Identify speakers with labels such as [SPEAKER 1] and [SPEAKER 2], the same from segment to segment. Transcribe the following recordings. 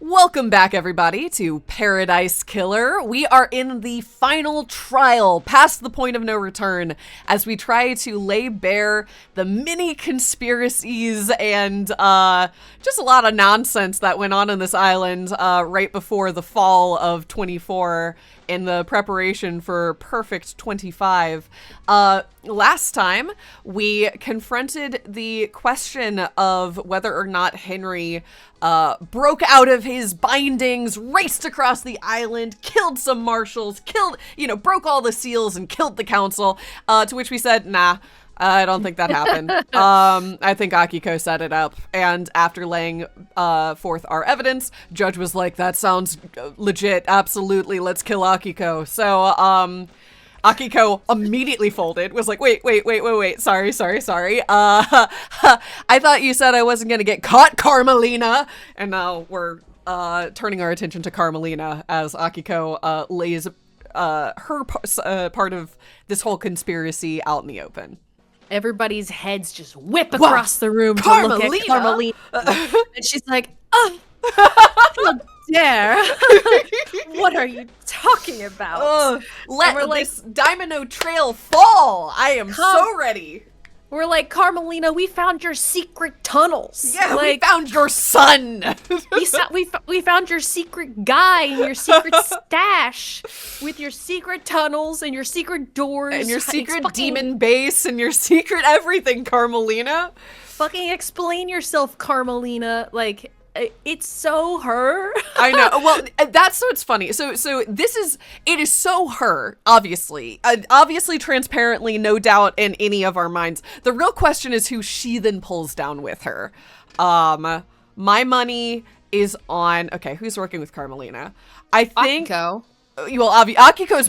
[SPEAKER 1] Welcome back, everybody, to Paradise Killer. We are in the final trial, past the point of no return, as we try to lay bare the many conspiracies and just a lot of nonsense that went on this island right before the fall of 24 in the preparation for Perfect 25. Last time, we confronted the question of whether or not Henry broke out of his bindings, raced across the island, killed some marshals, broke all the seals and killed the council, to which we said, nah, I don't think that happened. I think Akiko set it up. And after laying forth our evidence, Judge was like, that sounds legit. Absolutely. Let's kill Akiko. So, Akiko immediately folded, was like, wait. Sorry. I thought you said I wasn't going to get caught, Carmelina. And now we're turning our attention to Carmelina as Akiko lays her part of this whole conspiracy out in the open.
[SPEAKER 2] Everybody's heads just whip across the room to look at Carmelina. And she's like, oh, how dare. What are you talking about?
[SPEAKER 1] Let this Domino Trail fall. I am so ready.
[SPEAKER 2] We're like, Carmelina, we found your secret tunnels.
[SPEAKER 1] Yeah, we found your son.
[SPEAKER 2] we found your secret guy and your secret stash with your secret tunnels and your secret doors.
[SPEAKER 1] And your secret demon base and your secret everything, Carmelina.
[SPEAKER 2] Fucking explain yourself, Carmelina. Like, it's so her.
[SPEAKER 1] I know. Well, that's what's funny. So it is so her, obviously. Obviously, transparently, no doubt in any of our minds. The real question is who she then pulls down with her. My money is on, okay, who's working with Carmelina? I think...
[SPEAKER 2] Akiko.
[SPEAKER 1] Well, Akiko's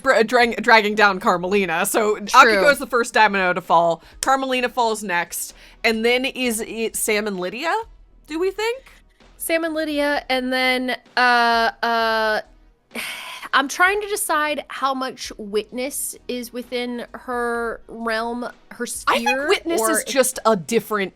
[SPEAKER 1] dragging down Carmelina, so
[SPEAKER 2] True.
[SPEAKER 1] Akiko's the first domino to fall. Carmelina falls next. And then is it Sam and Lydia, do we think?
[SPEAKER 2] Sam and Lydia, and then I'm trying to decide how much Witness is within her realm, her sphere.
[SPEAKER 1] I think Witness is just a different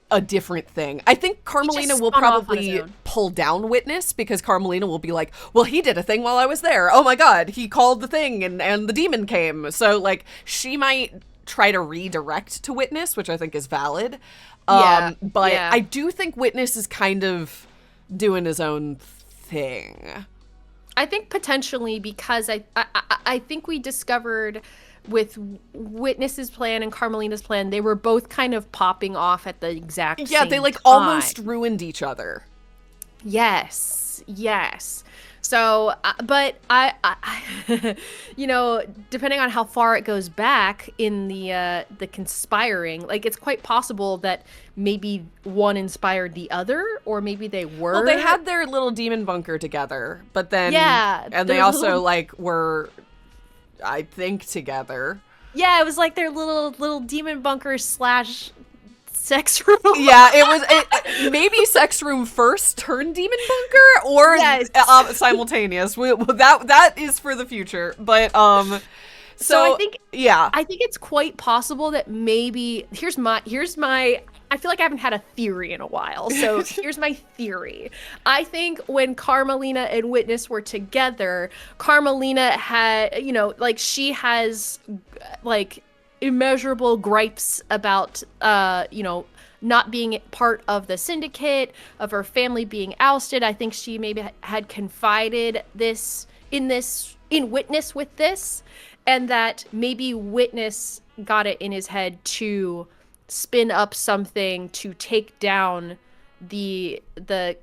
[SPEAKER 1] thing. I think Carmelina will probably pull down Witness because Carmelina will be like, well, he did a thing while I was there. Oh my god, he called the thing and the demon came. So like she might try to redirect to Witness, which I think is valid. But I do think Witness is kind of doing his own thing.
[SPEAKER 2] I think potentially because I think we discovered with Witness's plan and Carmelina's plan, they were both kind of popping off at the exact same
[SPEAKER 1] they like
[SPEAKER 2] time.
[SPEAKER 1] almost ruined each other.
[SPEAKER 2] Yes. So, but I you know, depending on how far it goes back in the conspiring, like it's quite possible that maybe one inspired the other, or maybe they were.
[SPEAKER 1] Well, they had their little demon bunker together, but then and they also like were, I think, together.
[SPEAKER 2] Yeah, it was like their little demon bunker / sex room.
[SPEAKER 1] Yeah, it was maybe sex room first turn demon bunker or simultaneous. That is for the future. But so I think it's quite possible that maybe here's my I feel like I haven't had a theory in a while. So here's my theory. I think when Carmelina and Witness were together, Carmelina had, like she has like immeasurable gripes about not being part of the syndicate, of her family being ousted. I think she maybe had confided in Witness with this, and that maybe Witness got it in his head to spin up something to take down the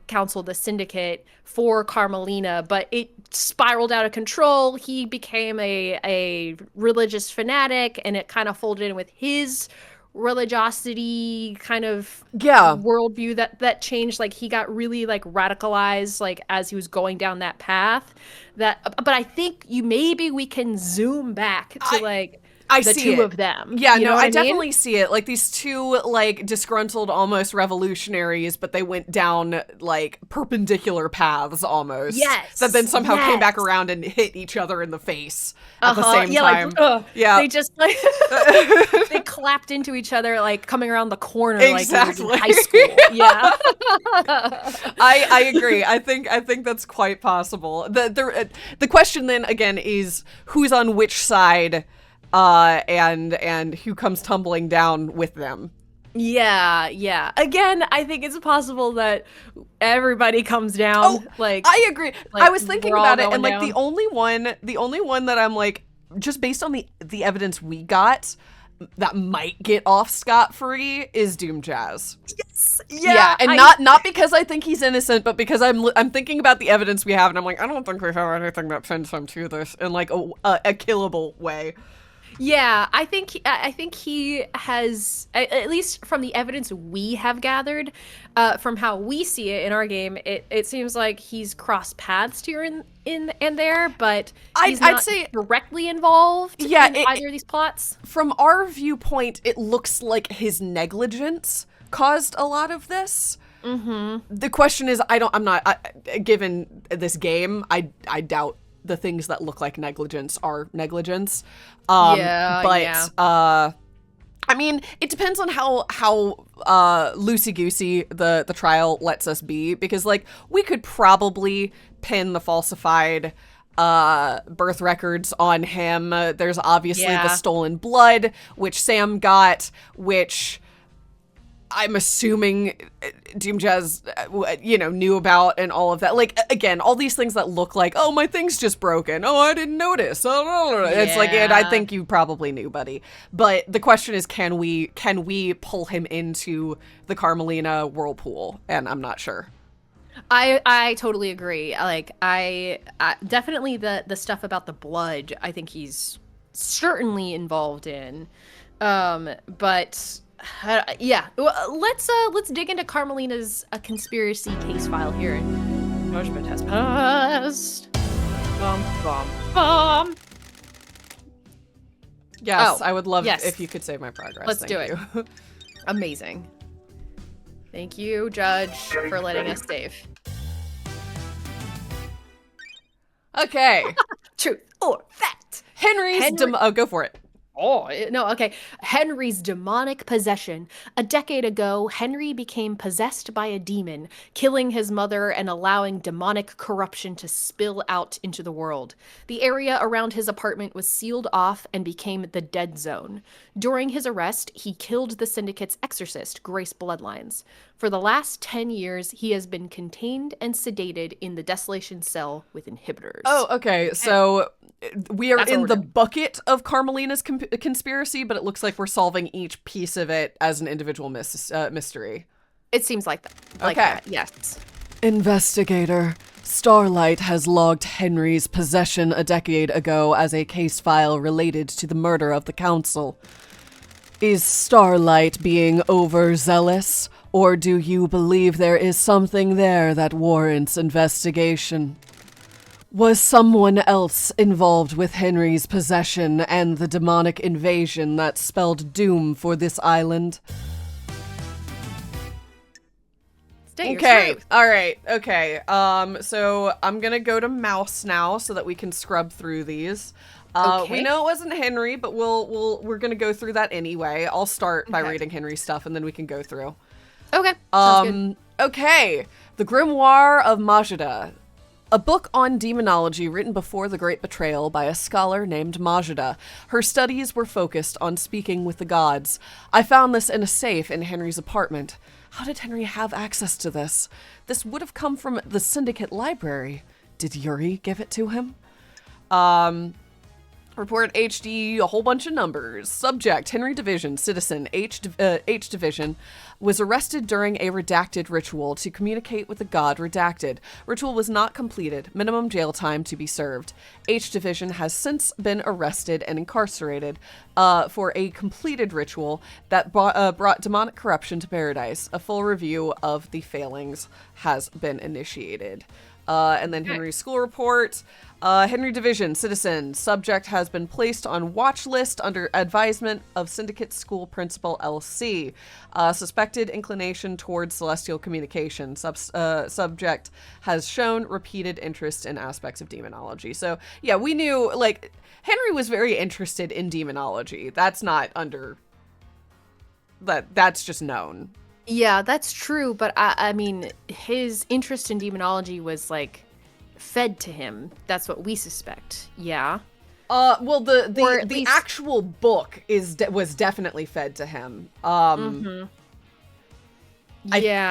[SPEAKER 1] council, the syndicate, for Carmelina, but it spiraled out of control. He became a religious fanatic, and it kind of folded in with his religiosity kind of worldview that changed. Like he got really like radicalized like as he was going down that path. But I think we can zoom back to the two of them. Yeah, no, I definitely see it. Like these two like disgruntled almost revolutionaries, but they went down like perpendicular paths almost.
[SPEAKER 2] Yes.
[SPEAKER 1] That then somehow came back around and hit each other in the face at the same time.
[SPEAKER 2] They just like they clapped into each other, like coming around the corner,
[SPEAKER 1] exactly.
[SPEAKER 2] like in high school. Yeah.
[SPEAKER 1] I agree. I think that's quite possible. The question then again is who's on which side, and who comes tumbling down with them.
[SPEAKER 2] Yeah. Again, I think it's possible that everybody comes down.
[SPEAKER 1] Oh, I agree. I was thinking about it, and like down. the only one that I'm like, just based on the evidence we got, that might get off scot-free is Doom Jazz.
[SPEAKER 2] Yes.
[SPEAKER 1] Yeah, and not because I think he's innocent, but because I'm thinking about the evidence we have, and I'm like, I don't think we have anything that pins him to this in like a killable way.
[SPEAKER 2] Yeah, I think he has, at least from the evidence we have gathered, from how we see it in our game, it seems like he's crossed paths here in and there, but he's not say directly involved in either of these plots.
[SPEAKER 1] From our viewpoint, it looks like his negligence caused a lot of this.
[SPEAKER 2] Mm-hmm.
[SPEAKER 1] The question is, given this game, I doubt the things that look like negligence are negligence. I mean, it depends on how loosey-goosey the trial lets us be, because like we could probably pin the falsified birth records on him. There's obviously the stolen blood, which Sam got, which I'm assuming Doom Jazz, knew about, and all of that. Like, again, all these things that look like, oh, my thing's just broken. Oh, I didn't notice. Oh, it's like, I think you probably knew, buddy. But the question is, can we pull him into the Carmelina whirlpool? And I'm not sure.
[SPEAKER 2] I totally agree. Like, I definitely the stuff about the blood, I think he's certainly involved in. But let's dig into Carmelina's conspiracy case file here. Judgment has passed. Bum.
[SPEAKER 1] Yes, I would love if you could save my progress.
[SPEAKER 2] Let's do it. Amazing. Thank you, Judge, for letting us save.
[SPEAKER 1] Okay.
[SPEAKER 2] Truth or fact?
[SPEAKER 1] Go for it.
[SPEAKER 2] Oh, no, okay. Henry's demonic possession. A decade ago, Henry became possessed by a demon, killing his mother and allowing demonic corruption to spill out into the world. The area around his apartment was sealed off and became the dead zone. During his arrest, he killed the syndicate's exorcist, Grace Bloodlines. For the last 10 years, he has been contained and sedated in the Desolation Cell with inhibitors.
[SPEAKER 1] Oh, okay. So we are in the bucket of Carmelina's conspiracy, but it looks like we're solving each piece of it as an individual mystery.
[SPEAKER 2] It seems like that.
[SPEAKER 1] Okay.
[SPEAKER 2] Yes.
[SPEAKER 3] Investigator. Starlight has logged Henry's possession a decade ago as a case file related to the murder of the council. Is Starlight being overzealous, or do you believe there is something there that warrants investigation? Was someone else involved with Henry's possession and the demonic invasion that spelled doom for this island?
[SPEAKER 1] Okay, all right, okay. So I'm gonna go to Mouse now so that we can scrub through these.
[SPEAKER 2] Okay.
[SPEAKER 1] We know it wasn't Henry, but we're gonna go through that anyway. I'll start by reading Henry's stuff, and then we can go through.
[SPEAKER 2] Okay. Sounds good.
[SPEAKER 1] Okay. The Grimoire of Majida. A book on demonology written before the Great Betrayal by a scholar named Majida. Her studies were focused on speaking with the gods. I found this in a safe in Henry's apartment. How did Henry have access to this? This would have come from the Syndicate library. Did Yuri give it to him? Report HD, a whole bunch of numbers. Subject, Henry Division, citizen, H Division, was arrested during a redacted ritual to communicate with the god redacted. Ritual was not completed. Minimum jail time to be served. H Division has since been arrested and incarcerated for a completed ritual that brought demonic corruption to paradise. A full review of the failings has been initiated. And then Henry's school report. Henry Division, citizen. Subject has been placed on watch list under advisement of Syndicate School Principal LC. Suspected inclination towards celestial communication. Subject has shown repeated interest in aspects of demonology. So, yeah, we knew, like, Henry was very interested in demonology. That's not under that's just known.
[SPEAKER 2] Yeah, that's true, but I mean, his interest in demonology was like fed to him. That's what we suspect. Yeah.
[SPEAKER 1] Well, the actual book was definitely fed to him.
[SPEAKER 2] Yeah.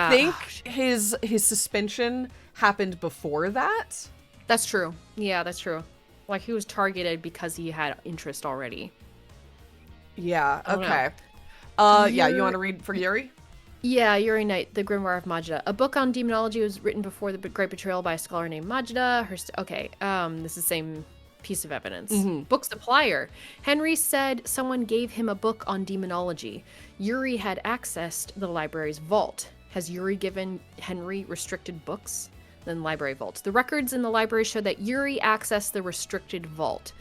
[SPEAKER 1] I think his suspension happened before that.
[SPEAKER 2] That's true. Yeah, that's true. Like, he was targeted because he had interest already.
[SPEAKER 1] Yeah, okay. Yeah, you want to read for Yuri?
[SPEAKER 2] Yeah, Yuri Knight, The Grimoire of Majida. A book on demonology was written before the Great Betrayal by a scholar named Majida. This is the same piece of evidence. Book supplier. Henry said someone gave him a book on demonology. Yuri had accessed the library's vault. Has Yuri given Henry restricted books? Then library vault. The records in the library show that Yuri accessed the restricted vault.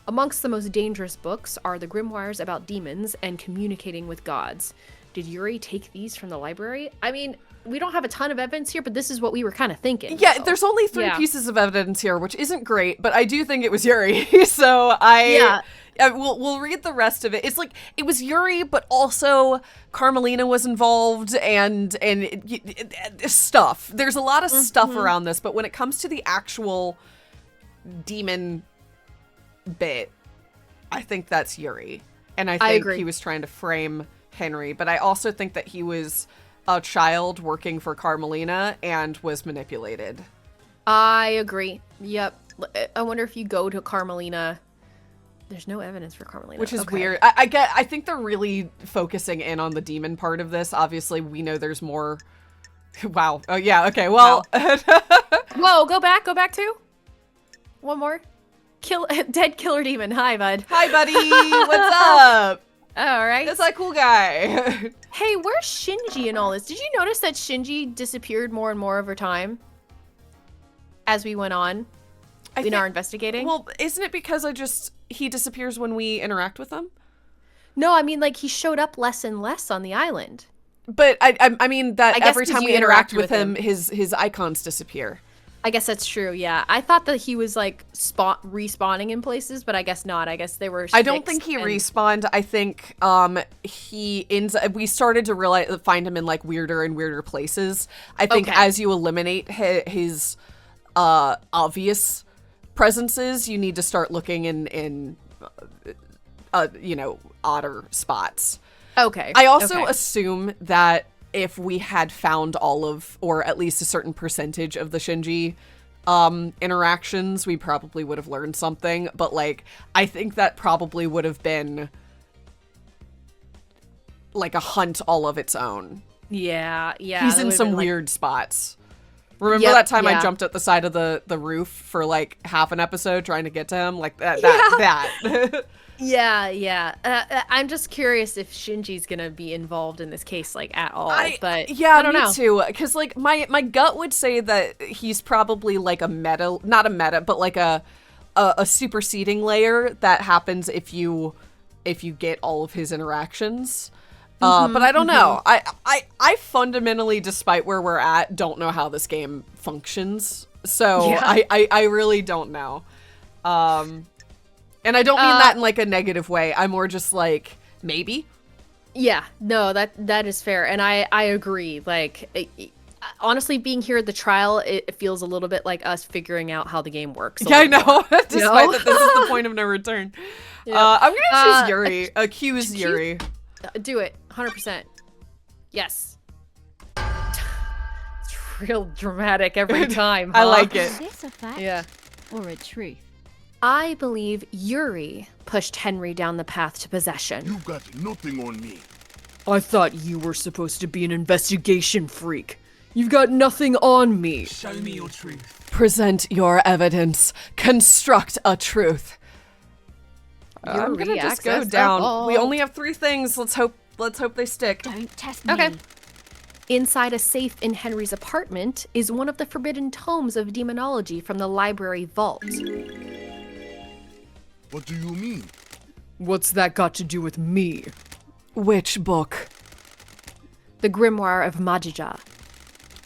[SPEAKER 2] Amongst the most dangerous books are the grimoires about demons and communicating with gods. Did Yuri take these from the library? I mean, we don't have a ton of evidence here, but this is what we were kind of thinking.
[SPEAKER 1] Yeah, there's only 3 pieces of evidence here, which isn't great, but I do think it was Yuri. So we'll read the rest of it. It's like, it was Yuri, but also Carmelina was involved and stuff. There's a lot of stuff around this, but when it comes to the actual demon bit, I think that's Yuri. And I think he was trying to frame Henry, but I also think that he was a child working for Carmelina and was manipulated.
[SPEAKER 2] I agree. Yep. I wonder if you go to Carmelina. There's no evidence for Carmelina.
[SPEAKER 1] Which is weird. I think they're really focusing in on the demon part of this. Obviously, we know there's more. Wow. Oh, yeah. Okay. Well.
[SPEAKER 2] Whoa, go back to. One more. Dead killer demon. Hi, bud.
[SPEAKER 1] Hi, buddy. What's up?
[SPEAKER 2] All right.
[SPEAKER 1] That's that cool guy.
[SPEAKER 2] Hey, where's Shinji in all this? Did you notice that Shinji disappeared more and more over time as we went on in our investigating?
[SPEAKER 1] Well, isn't it because he disappears when we interact with him?
[SPEAKER 2] No, I mean, like, he showed up less and less on the island.
[SPEAKER 1] But I mean that every time we interact with him, his icons disappear.
[SPEAKER 2] I guess that's true, yeah. I thought that he was, like, respawning in places, but I guess not. I guess they were
[SPEAKER 1] I don't think he respawned. I think we started to find him in, like, weirder and weirder places. I think as you eliminate his obvious presences, you need to start looking in odder spots.
[SPEAKER 2] Okay.
[SPEAKER 1] I also assume that if we had found all of, or at least a certain percentage of the Shinji interactions, we probably would have learned something. But, like, I think that probably would have been, like, a hunt all of its own.
[SPEAKER 2] Yeah.
[SPEAKER 1] He's in some weird spots. Remember that time I jumped at the side of the roof for, like, half an episode trying to get to him? Like, that.
[SPEAKER 2] Yeah. I'm just curious if Shinji's gonna be involved in this case, like, at all. I don't know.
[SPEAKER 1] Me too. Because, like, my gut would say that he's probably like not a meta, but like a superseding layer that happens if you get all of his interactions. But I don't know. I fundamentally, despite where we're at, don't know how this game functions. So I really don't know. And I don't mean that in, like, a negative way. I'm more just like, maybe.
[SPEAKER 2] Yeah, no, that is fair. And I agree. Like, honestly, being here at the trial, it feels a little bit like us figuring out how the game works.
[SPEAKER 1] Yeah, I know. Despite that this is the point of no return. Yep. I'm going to choose Yuri. Accuse Yuri.
[SPEAKER 2] Do it. 100%. Yes. It's real dramatic every time.
[SPEAKER 1] I like it.
[SPEAKER 4] Is this a fact or a truth?
[SPEAKER 2] I believe Yuri pushed Henry down the path to possession.
[SPEAKER 5] You've got nothing on me.
[SPEAKER 3] I thought you were supposed to be an investigation freak. You've got nothing on me.
[SPEAKER 5] Show me your truth.
[SPEAKER 3] Present your evidence. Construct a truth.
[SPEAKER 1] I'm gonna just go down. We only have 3 things. Let's hope they stick.
[SPEAKER 4] Don't test me.
[SPEAKER 2] Okay. Inside a safe in Henry's apartment is one of the forbidden tomes of demonology from the library vault.
[SPEAKER 5] What do you mean?
[SPEAKER 3] What's that got to do with me? Which book?
[SPEAKER 2] The Grimoire of Majida.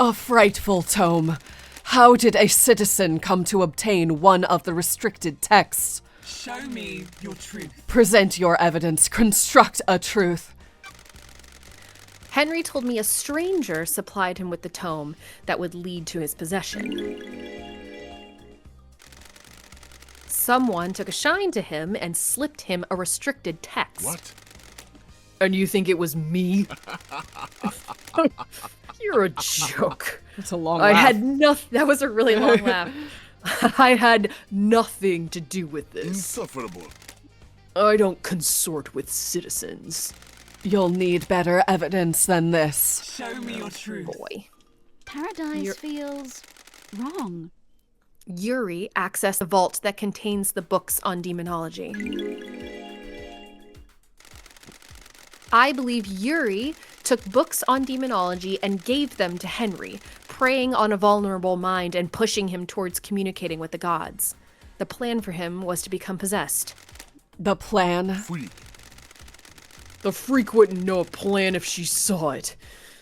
[SPEAKER 3] A frightful tome. How did a citizen come to obtain one of the restricted texts?
[SPEAKER 5] Show me your truth.
[SPEAKER 3] Present your evidence. Construct a truth.
[SPEAKER 2] Henry told me a stranger supplied him with the tome that would lead to his possession. Someone took a shine to him and slipped him a restricted text.
[SPEAKER 5] What?
[SPEAKER 3] And you think it was me?
[SPEAKER 2] You're a joke.
[SPEAKER 3] That's a long laugh.
[SPEAKER 2] I had nothing. That was a really long laugh. I had nothing to do with this.
[SPEAKER 5] Insufferable.
[SPEAKER 2] I don't consort with citizens.
[SPEAKER 3] You'll need better evidence than this.
[SPEAKER 6] Show me your truth.
[SPEAKER 2] Boy.
[SPEAKER 4] Paradise feels wrong.
[SPEAKER 2] Yuri accessed the vault that contains the books on demonology. I believe Yuri took books on demonology and gave them to Henry, preying on a vulnerable mind and pushing him towards communicating with the gods. The plan for him was to become possessed.
[SPEAKER 3] The plan?
[SPEAKER 5] Freak.
[SPEAKER 2] The freak wouldn't know a plan if she saw it.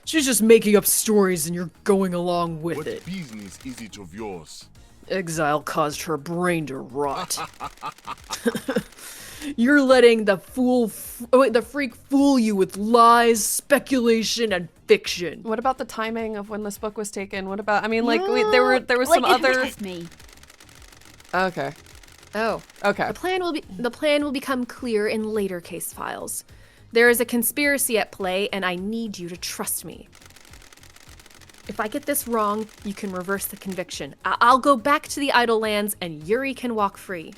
[SPEAKER 2] She's just making up stories and you're going along with
[SPEAKER 5] What
[SPEAKER 2] it.
[SPEAKER 5] business is it of yours?
[SPEAKER 2] Exile caused her brain to rot. You're letting the freak fool you with lies, speculation, and fiction.
[SPEAKER 1] What about the timing of when this book was taken? What about? I mean, like there was some other.
[SPEAKER 4] Me.
[SPEAKER 1] Okay.
[SPEAKER 2] Oh,
[SPEAKER 1] Okay.
[SPEAKER 2] the plan will become clear in later case files. There is a conspiracy at play, and I need you to trust me. If I get this wrong, you can reverse the conviction. I'll go back to the Idle Lands, and Yuri can walk free.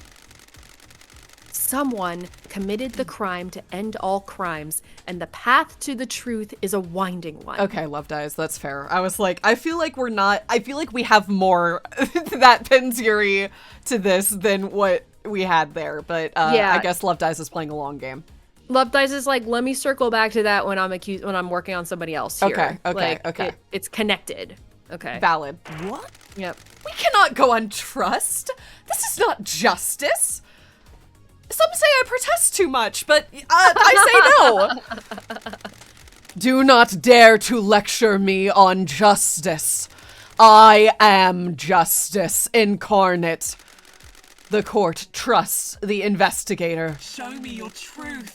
[SPEAKER 2] Someone committed the crime to end all crimes, and the path to the truth is a winding one.
[SPEAKER 1] Okay, Love Dies, that's fair. I was like, I feel like we have more that pins Yuri to this than what we had there, but
[SPEAKER 2] Yeah.
[SPEAKER 1] I guess Love Dies is playing a long game.
[SPEAKER 2] Love Dies is like, let me circle back to that when I'm working on somebody else here.
[SPEAKER 1] Okay.
[SPEAKER 2] It's connected. Okay.
[SPEAKER 1] Valid.
[SPEAKER 6] What?
[SPEAKER 2] Yep.
[SPEAKER 1] We cannot go on trust. This is not justice. Some say I protest too much, but I say no.
[SPEAKER 3] Do not dare to lecture me on justice. I am justice incarnate. The court trusts the investigator.
[SPEAKER 6] Show me your truth.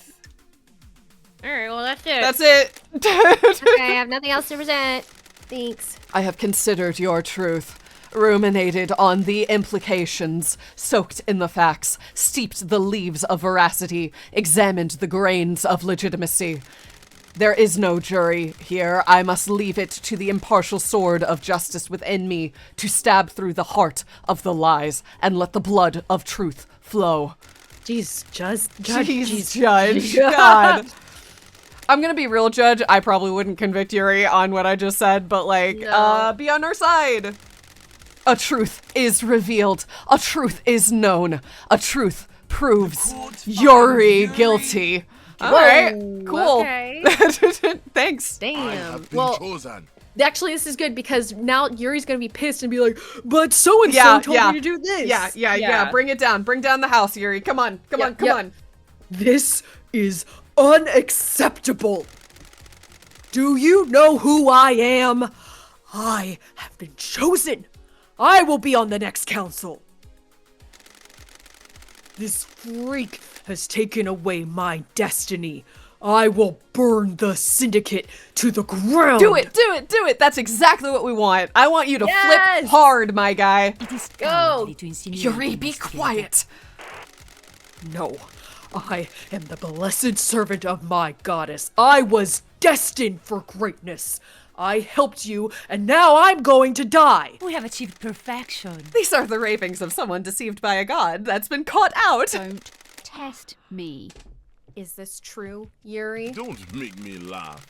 [SPEAKER 2] All right, well, that's it.
[SPEAKER 1] That's it.
[SPEAKER 2] Okay, I have nothing else to present. Thanks.
[SPEAKER 3] I have considered your truth, ruminated on the implications, soaked in the facts, steeped the leaves of veracity, examined the grains of legitimacy. There is no jury here. I must leave it to the impartial sword of justice within me to stab through the heart of the lies and let the blood of truth flow.
[SPEAKER 2] Jeez, Judge.
[SPEAKER 1] Judge. God. I'm gonna be real, Judge. I probably wouldn't convict Yuri on what I just said, but be on our side.
[SPEAKER 3] A truth is revealed. A truth is known. A truth proves Yuri guilty.
[SPEAKER 1] All right, cool.
[SPEAKER 2] Okay.
[SPEAKER 1] Thanks.
[SPEAKER 5] I
[SPEAKER 2] Damn.
[SPEAKER 5] have been
[SPEAKER 2] Well,
[SPEAKER 5] chosen.
[SPEAKER 2] actually, this is good because now Yuri's gonna be pissed and be like, "But so and so told me to do this."
[SPEAKER 1] Yeah. Bring it down. Bring down the house, Yuri. Come on. Come on.
[SPEAKER 2] This is unacceptable. Do you know who I am? I have been chosen. I will be on the next council. This freak has taken away my destiny. I will burn the syndicate to the ground.
[SPEAKER 1] Do it. That's exactly what we want. I want you to flip hard, my guy.
[SPEAKER 6] It is
[SPEAKER 2] Go.
[SPEAKER 6] cowardly to insinuate
[SPEAKER 3] Yuri, be
[SPEAKER 6] this to
[SPEAKER 3] quiet.
[SPEAKER 2] No, I am the blessed servant of my goddess. I was destined for greatness. I helped you, and now I'm going to die.
[SPEAKER 6] We have achieved perfection.
[SPEAKER 1] These are the ravings of someone deceived by a god that's been caught out.
[SPEAKER 4] Don't test me.
[SPEAKER 2] Is this true, Yuri?
[SPEAKER 5] Don't make me laugh.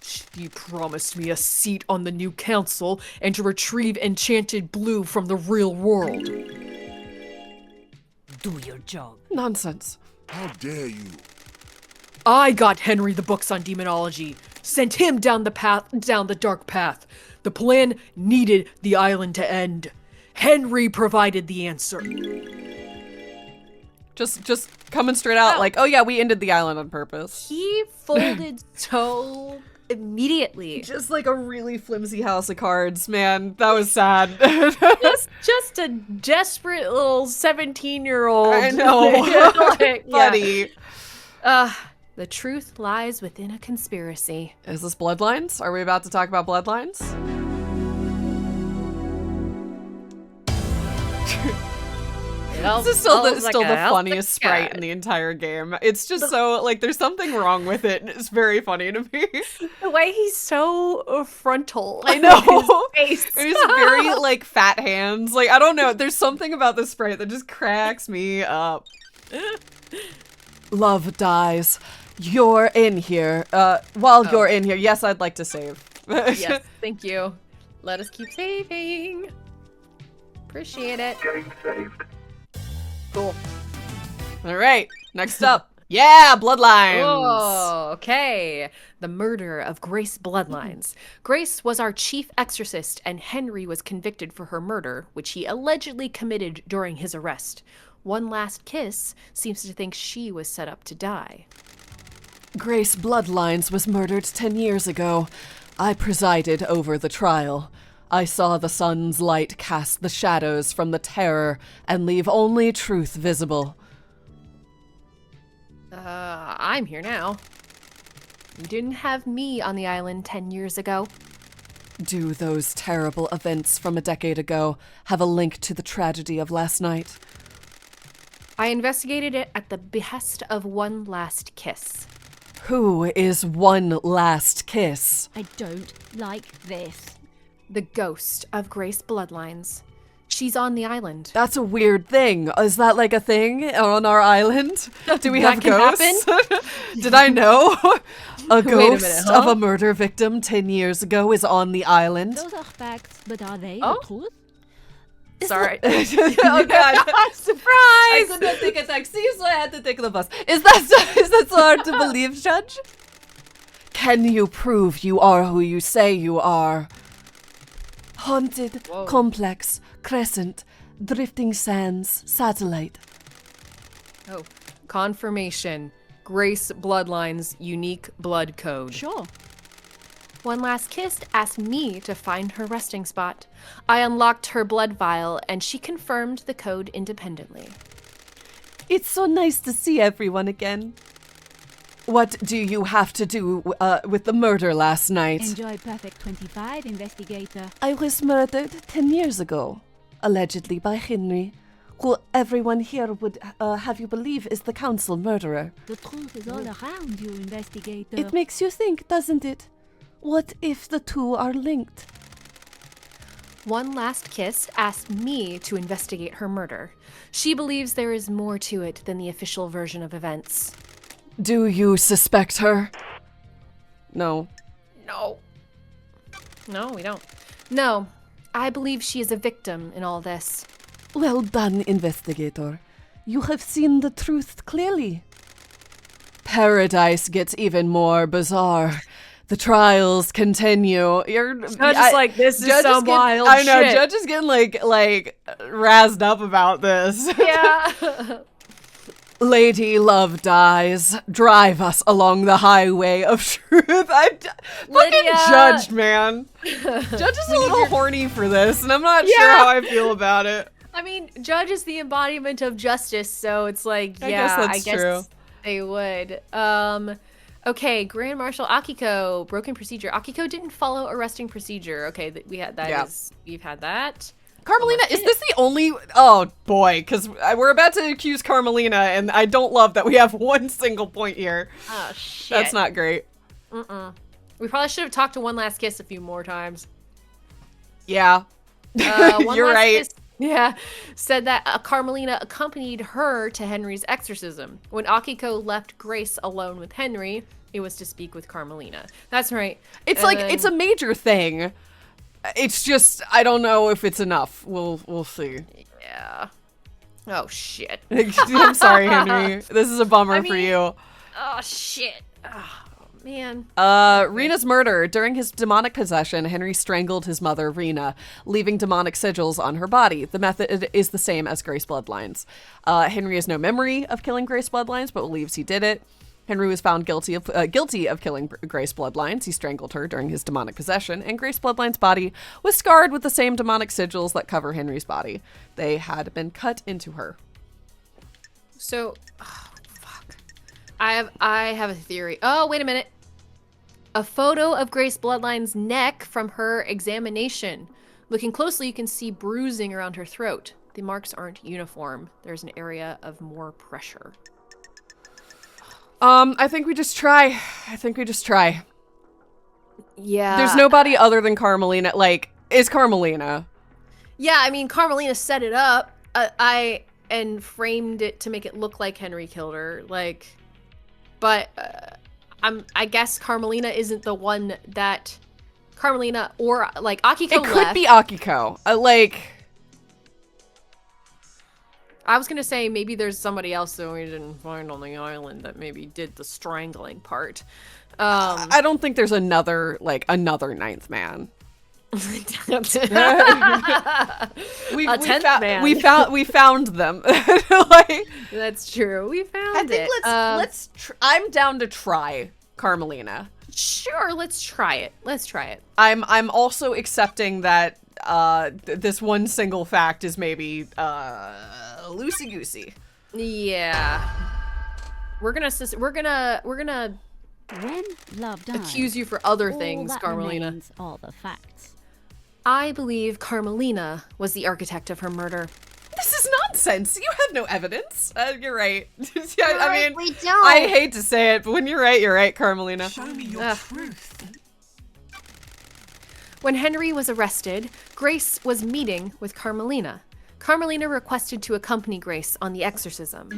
[SPEAKER 2] She promised me a seat on the new council and to retrieve enchanted blue from the real world.
[SPEAKER 6] Do your job.
[SPEAKER 3] Nonsense.
[SPEAKER 5] How dare you?
[SPEAKER 2] I got Henry the books on demonology, sent him down the dark path. The plan needed the island to end. Henry provided the answer.
[SPEAKER 1] Just coming straight out, like, oh yeah, we ended the island on purpose.
[SPEAKER 2] He folded so immediately.
[SPEAKER 1] Just like a really flimsy house of cards, man. That was sad.
[SPEAKER 2] just a desperate little 17-year-old.
[SPEAKER 1] I know.
[SPEAKER 2] Like,
[SPEAKER 1] Buddy.
[SPEAKER 2] yeah. The truth lies within a conspiracy.
[SPEAKER 1] Is this bloodlines? Are we about to talk about bloodlines? This is still the funniest sprite in the entire game. It's just so, like, there's something wrong with it, and it's very funny to me.
[SPEAKER 2] The way he's so frontal.
[SPEAKER 1] I know.
[SPEAKER 2] His face.
[SPEAKER 1] And he's very, like, fat hands. Like, I don't know. There's something about this sprite that just cracks me up.
[SPEAKER 3] Love dies. You're in here. While you're in here, yes, I'd like to save.
[SPEAKER 2] Yes, thank you. Let us keep saving. Appreciate it.
[SPEAKER 7] Getting saved.
[SPEAKER 2] Cool.
[SPEAKER 1] All right, next up. Yeah, bloodlines.
[SPEAKER 2] Oh, okay. The murder of Grace Bloodlines. Grace was our chief exorcist, and Henry was convicted for her murder, which he allegedly committed during his arrest. One Last Kiss seems to think she was set up to die.
[SPEAKER 3] Grace Bloodlines was murdered 10 years ago. I presided over the trial. I saw the sun's light cast the shadows from the terror and leave only truth visible.
[SPEAKER 2] I'm here now. You didn't have me on the island 10 years ago.
[SPEAKER 3] Do those terrible events from a decade ago have a link to the tragedy of last night?
[SPEAKER 2] I investigated it at the behest of One Last Kiss.
[SPEAKER 3] Who is One Last Kiss?
[SPEAKER 4] I don't like this.
[SPEAKER 2] The ghost of Grace Bloodlines. She's on the island.
[SPEAKER 3] That's a weird thing. Is that like a thing on our island? Do we have ghosts? Did I know? A ghost of a murder victim 10 years ago is on the island.
[SPEAKER 4] Those are facts, but are they the truth?
[SPEAKER 2] Sorry.
[SPEAKER 1] Oh god.
[SPEAKER 2] Surprise!
[SPEAKER 1] I could not take a taxi, so I had to take the bus. Is that so hard to believe, Judge?
[SPEAKER 3] Can you prove you are who you say you are? Haunted, complex, crescent, drifting sands, satellite.
[SPEAKER 2] Oh, confirmation. Grace Bloodlines' unique blood code.
[SPEAKER 4] Sure.
[SPEAKER 2] One Last Kiss asked me to find her resting spot. I unlocked her blood vial, and she confirmed the code independently.
[SPEAKER 3] It's so nice to see everyone again. What do you have to do with the murder last night?
[SPEAKER 4] Enjoy Perfect 25, investigator.
[SPEAKER 3] I was murdered 10 years ago, allegedly by Henry, who everyone here would have you believe is the council murderer.
[SPEAKER 4] The truth is all around you, investigator.
[SPEAKER 3] It makes you think, doesn't it? What if the two are linked?
[SPEAKER 2] One Last Kiss asked me to investigate her murder. She believes there is more to it than the official version of events.
[SPEAKER 3] Do you suspect her?
[SPEAKER 1] No.
[SPEAKER 2] No. No, we don't. No, I believe she is a victim in all this.
[SPEAKER 3] Well done, investigator. You have seen the truth clearly. Paradise gets even more bizarre. The trials continue.
[SPEAKER 2] Judge is like, this is some wild
[SPEAKER 1] I know,
[SPEAKER 2] shit.
[SPEAKER 1] Judge is getting like razzed up about this.
[SPEAKER 2] Yeah.
[SPEAKER 3] Lady Love dies. Drive us along the highway of truth.
[SPEAKER 1] Fucking Judge, man. Judge is a little horny for this, and I'm not sure how I feel about it.
[SPEAKER 2] I mean, Judge is the embodiment of justice, so it's like, I guess
[SPEAKER 1] true.
[SPEAKER 2] They would. Okay, Grand Marshal Akiko, broken procedure. Akiko didn't follow arresting procedure. Okay, we had that. We've had that.
[SPEAKER 1] Carmelina, is this the only... Oh, boy, because we're about to accuse Carmelina, and I don't love that we have one single point here.
[SPEAKER 2] Oh, shit.
[SPEAKER 1] That's not great.
[SPEAKER 2] We probably should have talked to One Last Kiss a few more times.
[SPEAKER 1] Yeah. You're right.
[SPEAKER 2] Kiss, said that Carmelina accompanied her to Henry's exorcism. When Akiko left Grace alone with Henry, it was to speak with Carmelina. That's right.
[SPEAKER 1] It's it's a major thing. It's just, I don't know if it's enough. We'll see.
[SPEAKER 2] Yeah. Oh, shit.
[SPEAKER 1] I'm sorry, Henry. This is a bummer for you.
[SPEAKER 2] Oh, shit. Oh, man.
[SPEAKER 1] Rena's murder. During his demonic possession, Henry strangled his mother, Rena, leaving demonic sigils on her body. The method is the same as Grace Bloodlines. Henry has no memory of killing Grace Bloodlines, but believes he did it. Henry was found guilty of killing Grace Bloodlines. He strangled her during his demonic possession, and Grace Bloodline's body was scarred with the same demonic sigils that cover Henry's body. They had been cut into her.
[SPEAKER 2] So, oh, fuck. I have a theory. Oh, wait a minute. A photo of Grace Bloodline's neck from her examination. Looking closely, you can see bruising around her throat. The marks aren't uniform. There's an area of more pressure.
[SPEAKER 1] I think we just try.
[SPEAKER 2] Yeah.
[SPEAKER 1] There's nobody other than Carmelina. Like, is Carmelina.
[SPEAKER 2] Yeah, I mean, Carmelina set it up. And framed it to make it look like Henry killed her. Like, but I guess Carmelina isn't the one that Carmelina or like Akiko
[SPEAKER 1] It could be Akiko.
[SPEAKER 2] I was gonna say maybe there's somebody else that we didn't find on the island that maybe did the strangling part.
[SPEAKER 1] I don't think there's another ninth man. we found them.
[SPEAKER 2] That's true. We found
[SPEAKER 1] I think
[SPEAKER 2] it.
[SPEAKER 1] I'm down to try Carmelina.
[SPEAKER 2] Sure, let's try it.
[SPEAKER 1] I'm also accepting that this one single fact is maybe loosey goosey.
[SPEAKER 2] Yeah. We're gonna
[SPEAKER 4] When love dies,
[SPEAKER 2] accuse you for other
[SPEAKER 4] all
[SPEAKER 2] things,
[SPEAKER 4] that
[SPEAKER 2] Carmelina.
[SPEAKER 4] remains are the facts.
[SPEAKER 2] I believe Carmelina was the architect of her murder.
[SPEAKER 1] This is nonsense. You have no evidence. You're right. Yeah, I mean,
[SPEAKER 2] we don't.
[SPEAKER 1] I hate to say it, but when you're right, Carmelina.
[SPEAKER 6] Show me your truth.
[SPEAKER 2] When Henry was arrested, Grace was meeting with Carmelina. Carmelina requested to accompany Grace on the exorcism.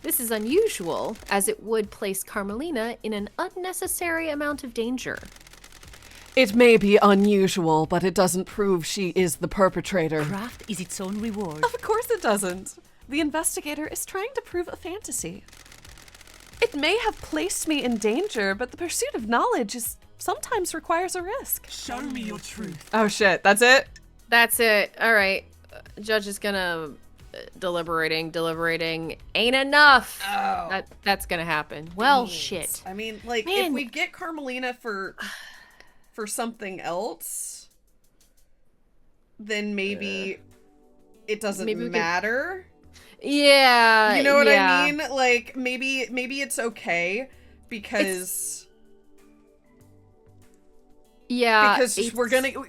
[SPEAKER 2] This is unusual, as it would place Carmelina in an unnecessary amount of danger.
[SPEAKER 3] It may be unusual, but it doesn't prove she is the perpetrator.
[SPEAKER 6] Craft is its own reward.
[SPEAKER 1] Of course it doesn't. The investigator is trying to prove a fantasy. It may have placed me in danger, but the pursuit of knowledge sometimes requires a risk.
[SPEAKER 6] Show me your truth.
[SPEAKER 1] Oh shit, that's it?
[SPEAKER 2] That's it. All right. Judge is gonna deliberating. Ain't enough.
[SPEAKER 1] Oh.
[SPEAKER 2] That's gonna happen. Well, shit.
[SPEAKER 1] I mean, like,
[SPEAKER 2] Man.
[SPEAKER 1] if we get Carmelina for something else, then maybe it doesn't matter.
[SPEAKER 2] Yeah.
[SPEAKER 1] You know what I mean? Like, maybe it's okay because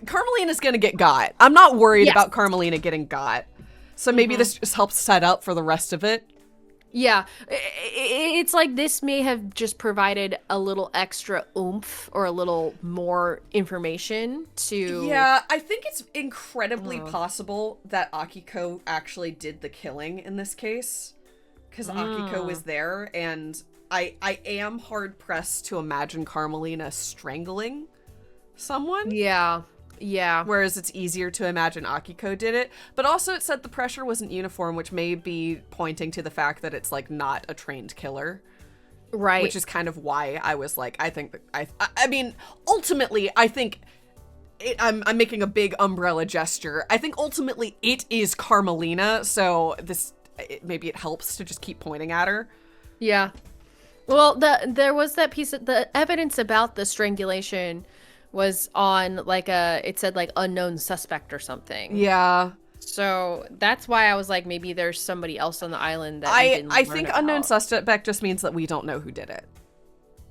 [SPEAKER 1] Carmelina's gonna get got. I'm not worried about Carmelina getting got. So maybe this just helps set up for the rest of it.
[SPEAKER 2] Yeah. It's like this may have just provided a little extra oomph or a little more information to...
[SPEAKER 1] Yeah, I think it's incredibly possible that Akiko actually did the killing in this case. Because Akiko was there, and I am hard-pressed to imagine Carmelina strangling someone.
[SPEAKER 2] Yeah.
[SPEAKER 1] Whereas it's easier to imagine Akiko did it. But also it said the pressure wasn't uniform, which may be pointing to the fact that it's, like, not a trained killer.
[SPEAKER 2] Right.
[SPEAKER 1] Which is kind of why I was like, I think that I mean, ultimately, I think I'm making a big umbrella gesture. I think ultimately it is Carmelina, so maybe it helps to just keep pointing at her.
[SPEAKER 2] Yeah. Well, there was that piece of the evidence about the strangulation was on it said like unknown suspect or something.
[SPEAKER 1] Yeah.
[SPEAKER 2] So that's why I was like, maybe there's somebody else on the island that
[SPEAKER 1] I think unknown suspect just means that we don't know who did it.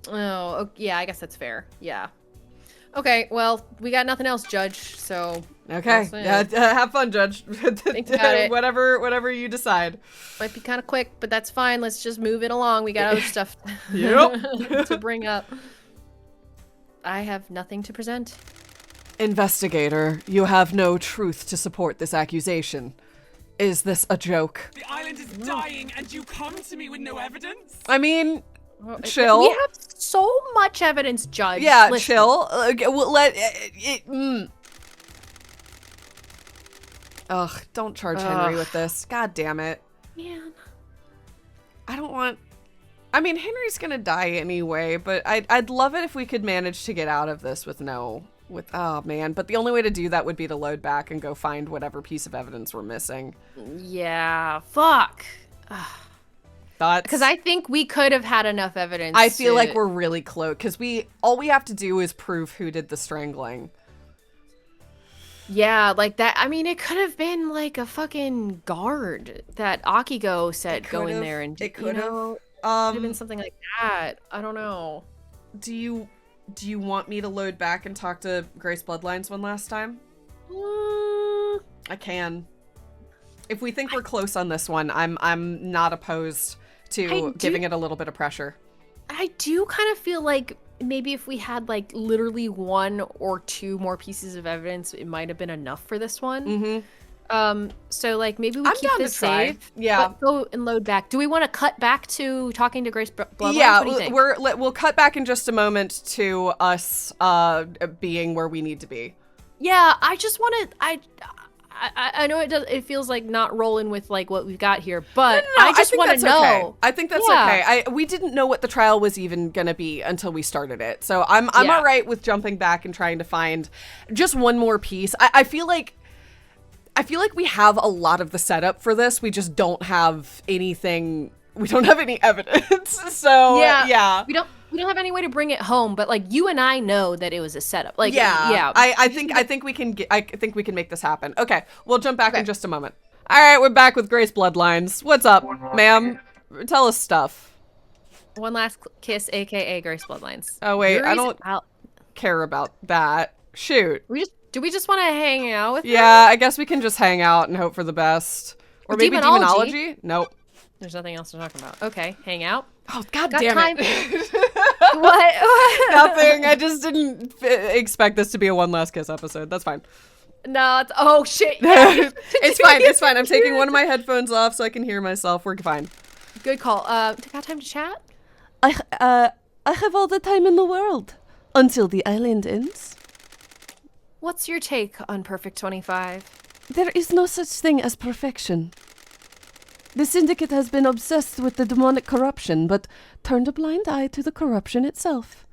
[SPEAKER 2] Oh, yeah, I guess that's fair. Yeah. Okay, well, we got nothing else, Judge, so...
[SPEAKER 1] Okay, yeah, have fun, Judge.
[SPEAKER 2] Think about it.
[SPEAKER 1] Whatever you decide.
[SPEAKER 2] Might be kind of quick, but that's fine. Let's just move it along. We got other stuff to bring up. I have nothing to present.
[SPEAKER 3] Investigator, you have no truth to support this accusation. Is this a joke?
[SPEAKER 6] The island is dying and you come to me with no evidence?
[SPEAKER 3] I mean,
[SPEAKER 1] chill.
[SPEAKER 2] We have so much evidence, Judge.
[SPEAKER 1] Yeah,
[SPEAKER 2] Listen.
[SPEAKER 1] chill. We'll Ugh, don't charge Henry with this. God damn it.
[SPEAKER 2] Man.
[SPEAKER 1] I mean, Henry's gonna die anyway, but I'd love it if we could manage to get out of this oh man, but the only way to do that would be to load back and go find whatever piece of evidence we're missing.
[SPEAKER 2] Yeah, fuck.
[SPEAKER 1] Thoughts?
[SPEAKER 2] Because I think we could have had enough evidence.
[SPEAKER 1] I feel like we're really close, because all we have to do is prove who did the strangling.
[SPEAKER 2] Yeah, like that. I mean, it could have been like a fucking guard that Akiko said go in there and
[SPEAKER 1] it could have.
[SPEAKER 2] Could have been something like that. I don't know.
[SPEAKER 1] Do you want me to load back and talk to Grace Bloodlines one last time? I can. If we think we're close on this one, I'm not opposed to giving it a little bit of pressure.
[SPEAKER 2] I do kind of feel like maybe if we had like literally 1 or 2 more pieces of evidence, it might have been enough for this one.
[SPEAKER 1] Mm-hmm.
[SPEAKER 2] So like maybe we keep this safe.
[SPEAKER 1] Yeah.
[SPEAKER 2] But go and load back. Do we want to cut back to talking to Grace Bloodlines?
[SPEAKER 1] Yeah,
[SPEAKER 2] what do you think?
[SPEAKER 1] we'll cut back in just a moment to us being where we need to be.
[SPEAKER 2] Yeah, I just want to. I know it feels like not rolling with like what we've got here, but
[SPEAKER 1] No,
[SPEAKER 2] I just want to know.
[SPEAKER 1] Okay. I think that's okay. We didn't know what the trial was even gonna be until we started it, so I'm all right with jumping back and trying to find just one more piece. I feel like we have a lot of the setup for this. We just don't have anything. We don't have any evidence. So yeah.
[SPEAKER 2] We don't have any way to bring it home, but like you and I know that it was a setup. Like
[SPEAKER 1] I think we can make this happen. Okay, we'll jump back in just a moment. All right, we're back with Grace Bloodlines. What's up, ma'am? Tell us stuff.
[SPEAKER 2] One last kiss, aka Grace Bloodlines.
[SPEAKER 1] Oh wait, I don't care about that. Shoot.
[SPEAKER 2] Do we just want to hang out with her?
[SPEAKER 1] Yeah, I guess we can just hang out and hope for the best. Or maybe demonology? Nope.
[SPEAKER 2] There's nothing else to talk about. Okay, hang out.
[SPEAKER 1] Oh, God damn it.
[SPEAKER 2] What?
[SPEAKER 1] Nothing. I just didn't expect this to be a one last kiss episode. That's fine.
[SPEAKER 2] No, oh shit. Yeah.
[SPEAKER 1] It's fine. I'm taking one of my headphones off so I can hear myself. We're fine.
[SPEAKER 2] Good call. Got time to chat?
[SPEAKER 3] I have all the time in the world. Until the island ends.
[SPEAKER 2] What's your take on Perfect 25?
[SPEAKER 3] There is no such thing as perfection. The Syndicate has been obsessed with the demonic corruption, but turned a blind eye to the corruption itself.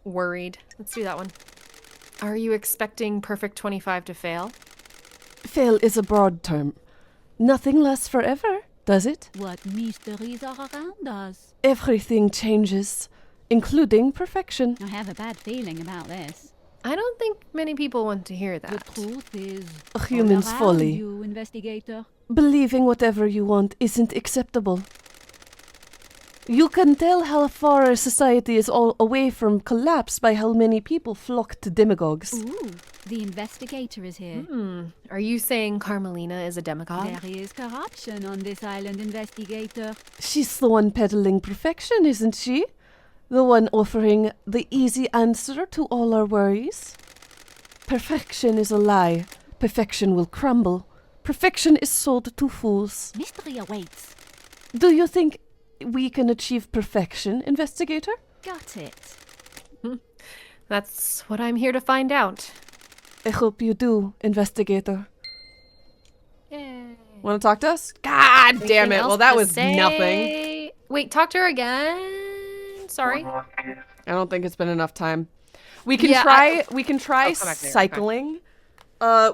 [SPEAKER 2] Worried. Let's do that one. Are you expecting Perfect 25 to fail?
[SPEAKER 3] Fail is a broad term. Nothing lasts forever, does it?
[SPEAKER 4] What mysteries are around us?
[SPEAKER 3] Everything changes, including perfection.
[SPEAKER 4] I have a bad feeling about this.
[SPEAKER 2] I don't think many people want to hear that.
[SPEAKER 4] The truth is,
[SPEAKER 3] A human's
[SPEAKER 4] all around
[SPEAKER 3] folly.
[SPEAKER 4] you, investigator.
[SPEAKER 3] Believing whatever you want isn't acceptable. You can tell how far our society is all away from collapse by how many people flock to demagogues.
[SPEAKER 4] Ooh, the investigator is here.
[SPEAKER 2] Are you saying Carmelina is a demagogue?
[SPEAKER 4] There is corruption on this island, investigator.
[SPEAKER 3] She's the one peddling perfection, isn't she? The one offering the easy answer to all our worries? Perfection is a lie. Perfection will crumble. Perfection is sold to fools.
[SPEAKER 4] Mystery awaits.
[SPEAKER 3] Do you think we can achieve perfection, investigator?
[SPEAKER 4] Got it.
[SPEAKER 2] That's what I'm here to find out.
[SPEAKER 3] I hope you do, investigator.
[SPEAKER 2] Yay.
[SPEAKER 1] Want to talk to us? God damn it. Well, that was
[SPEAKER 2] Say...
[SPEAKER 1] nothing.
[SPEAKER 2] Wait, talk to her again. Sorry.
[SPEAKER 1] I don't think it's been enough time. We can try cycling.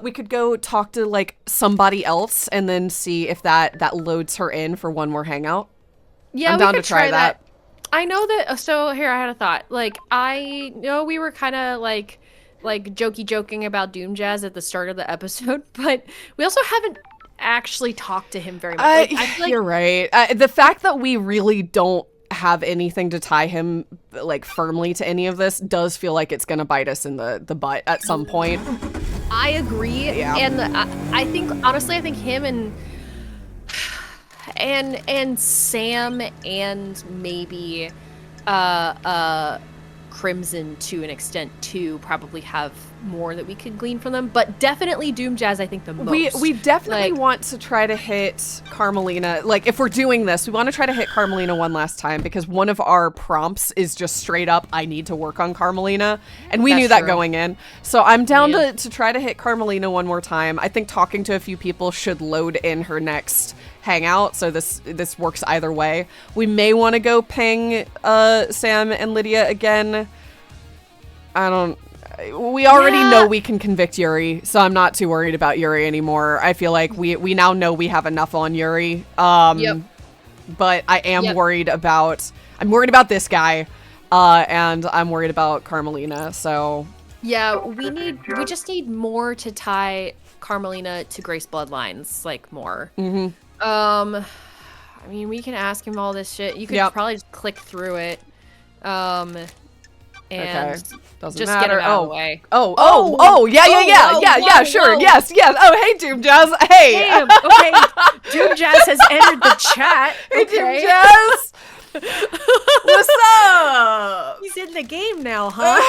[SPEAKER 1] We could go talk to like somebody else and then see if that loads her in for one more hangout.
[SPEAKER 2] Yeah,
[SPEAKER 1] I'm down to try that.
[SPEAKER 2] I know that. So here, I had a thought. Like, I know we were kind of like joking about Doom Jazz at the start of the episode, but we also haven't actually talked to him very much. I feel like...
[SPEAKER 1] You're right. The fact that we really don't have anything to tie him like firmly to any of this does feel like it's gonna bite us in the butt at some point.
[SPEAKER 2] I agree, and I think honestly, I think him and Sam and maybe Crimson to an extent too probably have more that we could glean from them, but definitely Doom Jazz I think the most.
[SPEAKER 1] We definitely want to try to hit Carmelina. Like if we're doing this, we want to try to hit Carmelina one last time because one of our prompts is just straight up I need to work on Carmelina, and we knew that going in. So I'm down to try to hit Carmelina one more time. I think talking to a few people should load in her next hangout, so this works either way. We may want to go ping Sam and Lydia again. We already know we can convict Yuri, so I'm not too worried about Yuri anymore. I feel like we now know we have enough on Yuri. But I am worried about this guy, and I'm worried about Carmelina, so
[SPEAKER 2] Yeah, we just need more to tie Carmelina to Grace bloodlines, like more.
[SPEAKER 3] Mm-hmm.
[SPEAKER 2] I mean, we can ask him all this shit. You could probably just click through it. And
[SPEAKER 3] okay. Doesn't
[SPEAKER 2] just
[SPEAKER 3] matter.
[SPEAKER 2] get it out of the way.
[SPEAKER 3] Yeah, sure.
[SPEAKER 2] Whoa.
[SPEAKER 3] Yes. Oh, hey, Doom Jazz. Hey.
[SPEAKER 2] Damn, okay. Doom Jazz has entered the chat.
[SPEAKER 3] Hey,
[SPEAKER 2] Okay.
[SPEAKER 3] Doom Jazz. What's up?
[SPEAKER 2] He's in the game now, huh?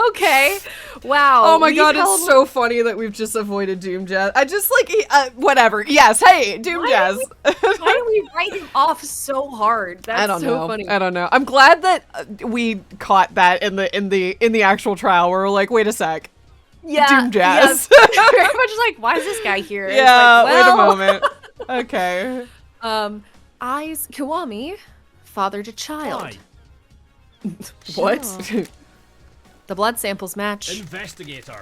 [SPEAKER 2] Okay. Wow.
[SPEAKER 3] Oh my god, it's so funny that we've just avoided Doom Jazz. I just like, whatever. Yes, hey, Doom Jazz.
[SPEAKER 2] Why do we write him off so hard? That's
[SPEAKER 3] I don't
[SPEAKER 2] so
[SPEAKER 3] know.
[SPEAKER 2] funny.
[SPEAKER 3] I don't know. I'm glad that we caught that in the actual trial where we're like, wait a sec.
[SPEAKER 2] Yeah.
[SPEAKER 3] Doom Jazz.
[SPEAKER 2] Yeah. Very much like, why is this guy here? It's
[SPEAKER 3] Yeah,
[SPEAKER 2] like,
[SPEAKER 3] wait a
[SPEAKER 2] well.
[SPEAKER 3] moment. Okay.
[SPEAKER 2] Eyes Kiwami, father to child.
[SPEAKER 6] Why?
[SPEAKER 3] What?
[SPEAKER 2] The blood samples match.
[SPEAKER 6] Investigator.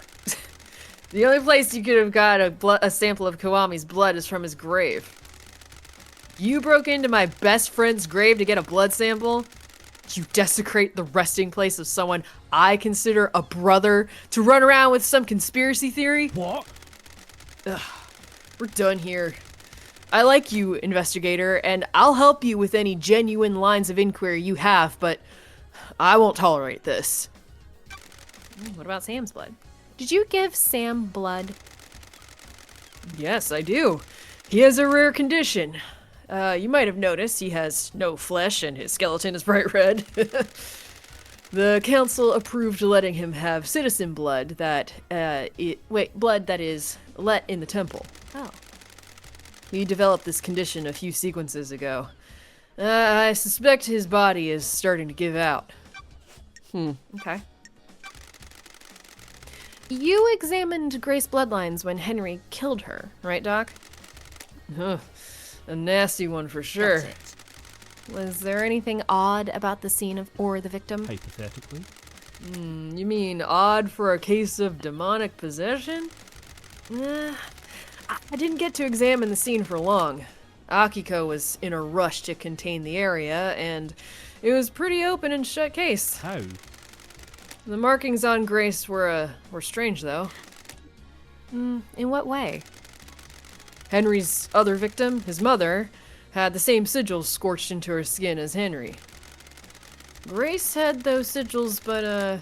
[SPEAKER 2] The only place you could have got a sample of Kiwami's blood is from his grave. You broke into my best friend's grave to get a blood sample? You desecrate the resting place of someone I consider a brother to run around with some conspiracy theory?
[SPEAKER 6] What?
[SPEAKER 2] We're done here. I like you, investigator, and I'll help you with any genuine lines of inquiry you have, but I won't tolerate this. What about Sam's blood? Did you give Sam blood? Yes, I do. He has a rare condition. You might have noticed he has no flesh and his skeleton is bright red. The council approved letting him have citizen blood blood that is let in the temple. Oh. He developed this condition a few sequences ago. I suspect his body is starting to give out. Okay. You examined Grace bloodlines when Henry killed her, right, Doc? A nasty one for sure.
[SPEAKER 4] That's it.
[SPEAKER 2] Was there anything odd about the scene or the victim?
[SPEAKER 6] Hypothetically.
[SPEAKER 2] You mean odd for a case of demonic possession? I didn't get to examine the scene for long. Akiko was in a rush to contain the area, and it was pretty open and shut case.
[SPEAKER 6] How?
[SPEAKER 2] The markings on Grace were strange, though. In what way? Henry's other victim, his mother, had the same sigils scorched into her skin as Henry. Grace had those sigils, but,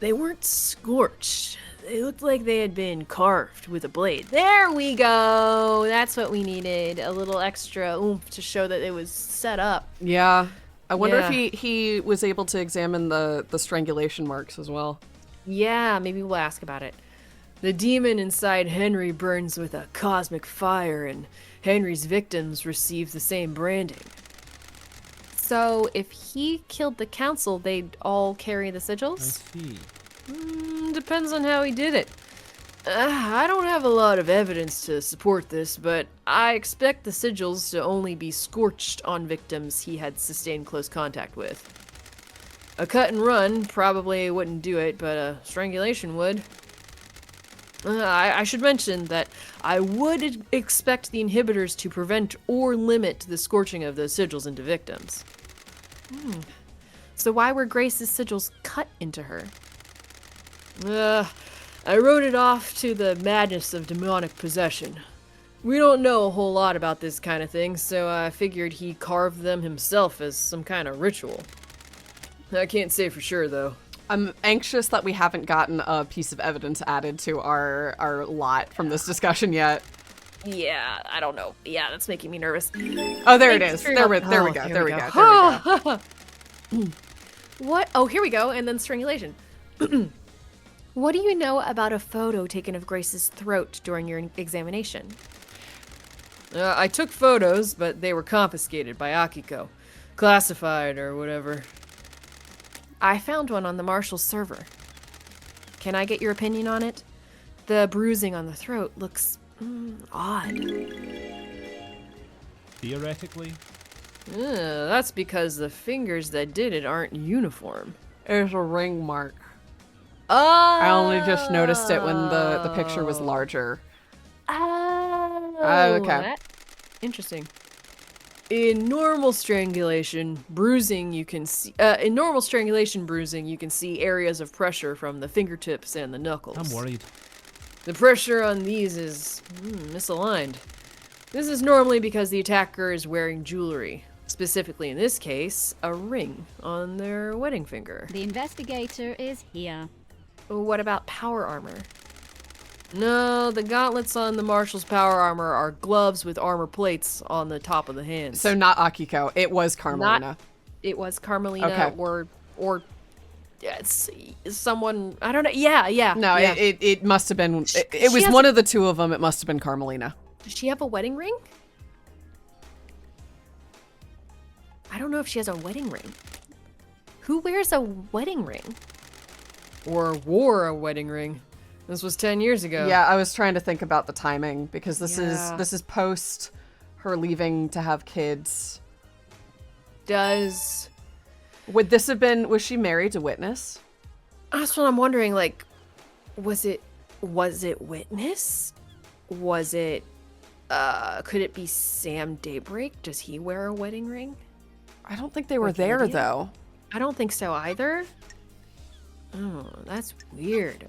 [SPEAKER 2] they weren't scorched. They looked like they had been carved with a blade. There we go! That's what we needed. A little extra oomph to show that it was set up.
[SPEAKER 3] Yeah. I wonder
[SPEAKER 2] Yeah.
[SPEAKER 3] if he was able to examine the strangulation marks as well.
[SPEAKER 2] Yeah, maybe we'll ask about it. The demon inside Henry burns with a cosmic fire, and Henry's victims receive the same branding. So, if he killed the council, they'd all carry the
[SPEAKER 6] I
[SPEAKER 2] sigils?
[SPEAKER 6] see.
[SPEAKER 2] Depends on how he did it. I don't have a lot of evidence to support this, but I expect the sigils to only be scorched on victims he had sustained close contact with. A cut and run probably wouldn't do it, but a strangulation would. I should mention that I would expect the inhibitors to prevent or limit the scorching of those sigils into victims. So why were Grace's sigils cut into her? I wrote it off to the madness of demonic possession. We don't know a whole lot about this kind of thing, so I figured he carved them himself as some kind of ritual. I can't say for sure, though.
[SPEAKER 3] I'm anxious that we haven't gotten a piece of evidence added to our lot from this discussion yet.
[SPEAKER 2] Yeah, I don't know. Yeah, that's making me nervous.
[SPEAKER 3] Oh, there it is. There we go.
[SPEAKER 2] What? Oh, here we go. And then strangulation. What do you know about a photo taken of Grace's throat during your examination? I took photos, but they were confiscated by Akiko. Classified or whatever. I found one on the Marshal's server. Can I get your opinion on it? The bruising on the throat looks odd.
[SPEAKER 6] Theoretically?
[SPEAKER 2] That's because the fingers that did it aren't uniform.
[SPEAKER 3] There's a ring mark.
[SPEAKER 2] Oh!
[SPEAKER 3] I only just noticed it when the picture was larger.
[SPEAKER 2] Oh.
[SPEAKER 3] Okay.
[SPEAKER 2] Interesting. In normal strangulation bruising, you can see areas of pressure from the fingertips and the knuckles.
[SPEAKER 7] I'm worried.
[SPEAKER 2] The pressure on these is misaligned. This is normally because the attacker is wearing jewelry. Specifically in this case, a ring on their wedding finger.
[SPEAKER 4] The investigator is here.
[SPEAKER 2] What about power armor? No, the gauntlets on the Marshal's power armor are gloves with armor plates on the top of the hands.
[SPEAKER 1] So not Akiko. It was Carmelina.
[SPEAKER 2] It was Carmelina
[SPEAKER 1] Okay.
[SPEAKER 2] or it's someone, I don't know. Yeah.
[SPEAKER 1] No,
[SPEAKER 2] yeah.
[SPEAKER 1] it must have been. It was one of the two of them. It must have been Carmelina.
[SPEAKER 2] Does she have a wedding ring? I don't know if she has a wedding ring. Who wears a wedding ring? Or wore a wedding ring? This was 10 years ago.
[SPEAKER 1] Yeah, I was trying to think about the timing because this
[SPEAKER 2] Yeah.
[SPEAKER 1] is post her leaving to have kids.
[SPEAKER 2] Was
[SPEAKER 1] she married to Witness?
[SPEAKER 2] that's what I'm wondering, like, was it Witness? Was it could it be Sam Daybreak? Does he wear a wedding ring?
[SPEAKER 1] I don't think they were
[SPEAKER 2] Like
[SPEAKER 1] there
[SPEAKER 2] Lydia?
[SPEAKER 1] though.
[SPEAKER 2] I don't think so either. Oh, that's weird.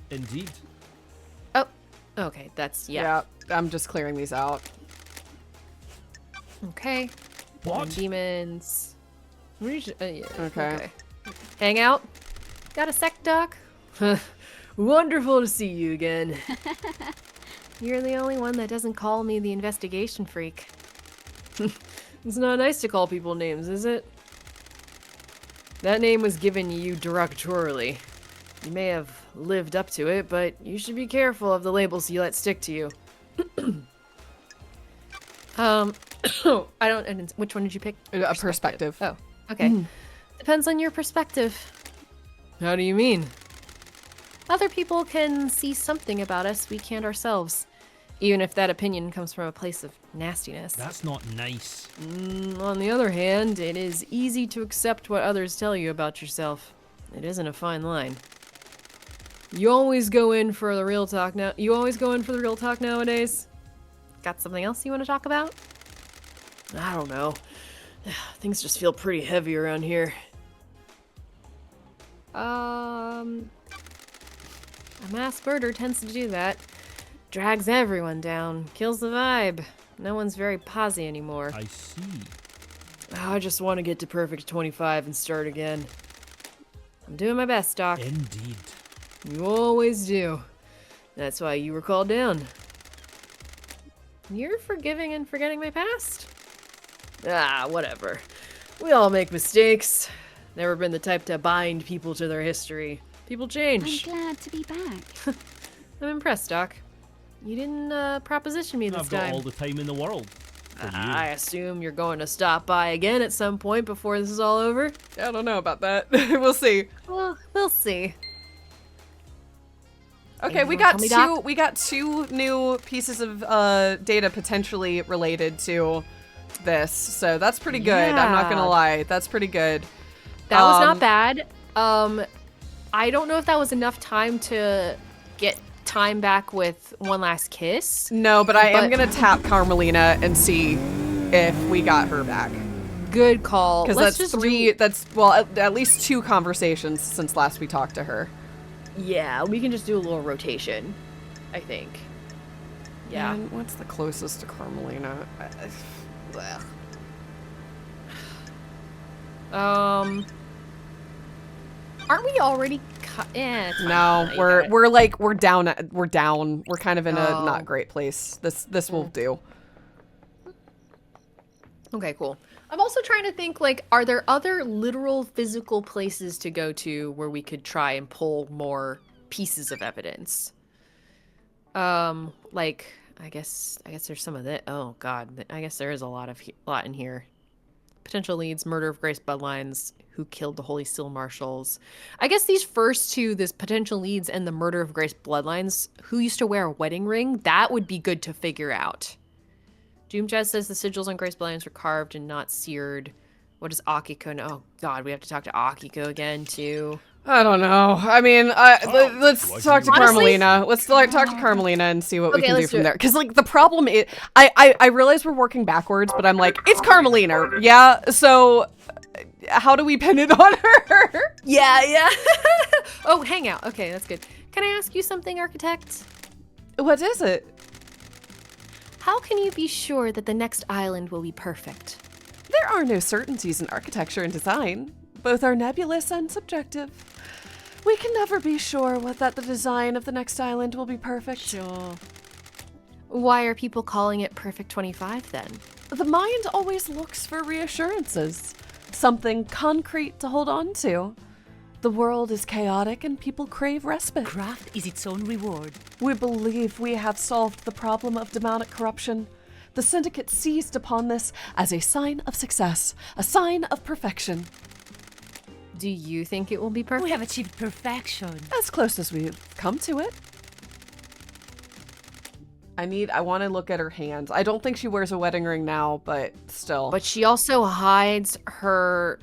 [SPEAKER 7] Indeed.
[SPEAKER 2] Oh, okay, that's yeah.
[SPEAKER 1] I'm just clearing these out.
[SPEAKER 2] Okay.
[SPEAKER 7] What?
[SPEAKER 2] Demons. Yeah,
[SPEAKER 1] Okay.
[SPEAKER 2] Hang out. Got a sec, Doc? Wonderful to see you again. You're the only one that doesn't call me the investigation freak. It's not nice to call people names, is it? That name was given you derogatorily. You may have lived up to it, but you should be careful of the labels you let stick to you. Which one did you pick?
[SPEAKER 1] A perspective.
[SPEAKER 2] Oh, okay. Depends on your perspective. How do you mean? Other people can see something about us we can't ourselves, even if that opinion comes from a place of nastiness.
[SPEAKER 7] That's not nice.
[SPEAKER 2] On the other hand, it is easy to accept what others tell you about yourself. It isn't a fine line. You always go in for the real talk nowadays? Got something else you want to talk about? I don't know. Things just feel pretty heavy around here. A mass murder tends to do that. Drags everyone down, kills the vibe. No one's very posy anymore.
[SPEAKER 7] I see.
[SPEAKER 2] I just want to get to perfect 25 and start again. I'm doing my best, Doc.
[SPEAKER 7] Indeed.
[SPEAKER 2] You always do. That's why you were called down. You're forgiving and forgetting my past? Ah, whatever. We all make mistakes. Never been the type to bind people to their history. People change.
[SPEAKER 4] I'm glad to be back.
[SPEAKER 2] I'm impressed, Doc. You didn't proposition me this
[SPEAKER 7] I've got
[SPEAKER 2] time.
[SPEAKER 7] all the time in the world. For you.
[SPEAKER 2] I assume you're going to stop by again at some point before this is all over.
[SPEAKER 1] I don't know about that. We'll see.
[SPEAKER 2] Well, we'll see.
[SPEAKER 1] Okay, we got two new pieces of data potentially related to this, so that's pretty good. I'm not gonna lie, that's pretty good.
[SPEAKER 2] That was not bad. I don't know if that was enough time to get time back with One Last Kiss.
[SPEAKER 1] No, but I am gonna tap Carmelina and see if we got her back.
[SPEAKER 2] Good call.
[SPEAKER 1] Because that's at least two conversations since last we talked to her.
[SPEAKER 2] Yeah, we can just do a little rotation, I think. Yeah.
[SPEAKER 1] And what's the closest to Carmelina?
[SPEAKER 2] Aren't we already
[SPEAKER 1] No, we're down. We're kind of in a not great place. This will do.
[SPEAKER 2] Okay, cool. I'm also trying to think, like, are there other literal physical places to go to where we could try and pull more pieces of evidence? Like, I guess there's some of that. Oh God, I guess there is a lot in here. Potential leads: murder of Grace bloodlines, who killed the Holy Steel Marshals. I guess these first two, this potential leads and the murder of Grace bloodlines, who used to wear a wedding ring, that would be good to figure out. Doom Jazz says the sigils on Grace bloodlines were carved and not seared. What does Akiko know? Oh God, we have to talk to Akiko again too.
[SPEAKER 1] I don't know. I mean, let's talk to Carmelina. Let's talk to Carmelina and see what we can do from there. Because, like, the problem is, I realize we're working backwards, but I'm like, it's Carmelina, yeah? So, how do we pin it on her?
[SPEAKER 2] Yeah. Oh, hang out. Okay, that's good. Can I ask you something, Architect?
[SPEAKER 1] What is it?
[SPEAKER 2] How can you be sure that the next island will be perfect?
[SPEAKER 1] There are no certainties in architecture and design. Both are nebulous and subjective. We can never be sure that the design of the next island will be perfect.
[SPEAKER 2] Sure. Why are people calling it Perfect 25 then?
[SPEAKER 1] The mind always looks for reassurances. Something concrete to hold on to. The world is chaotic and people crave respite.
[SPEAKER 8] Craft is its own reward.
[SPEAKER 1] We believe we have solved the problem of demonic corruption. The Syndicate seized upon this as a sign of success, a sign of perfection.
[SPEAKER 2] Do you think it will be perfect?
[SPEAKER 8] We have achieved perfection.
[SPEAKER 1] As close as we've come to it. I want to look at her hands. I don't think she wears a wedding ring now, but still.
[SPEAKER 2] But she also hides her,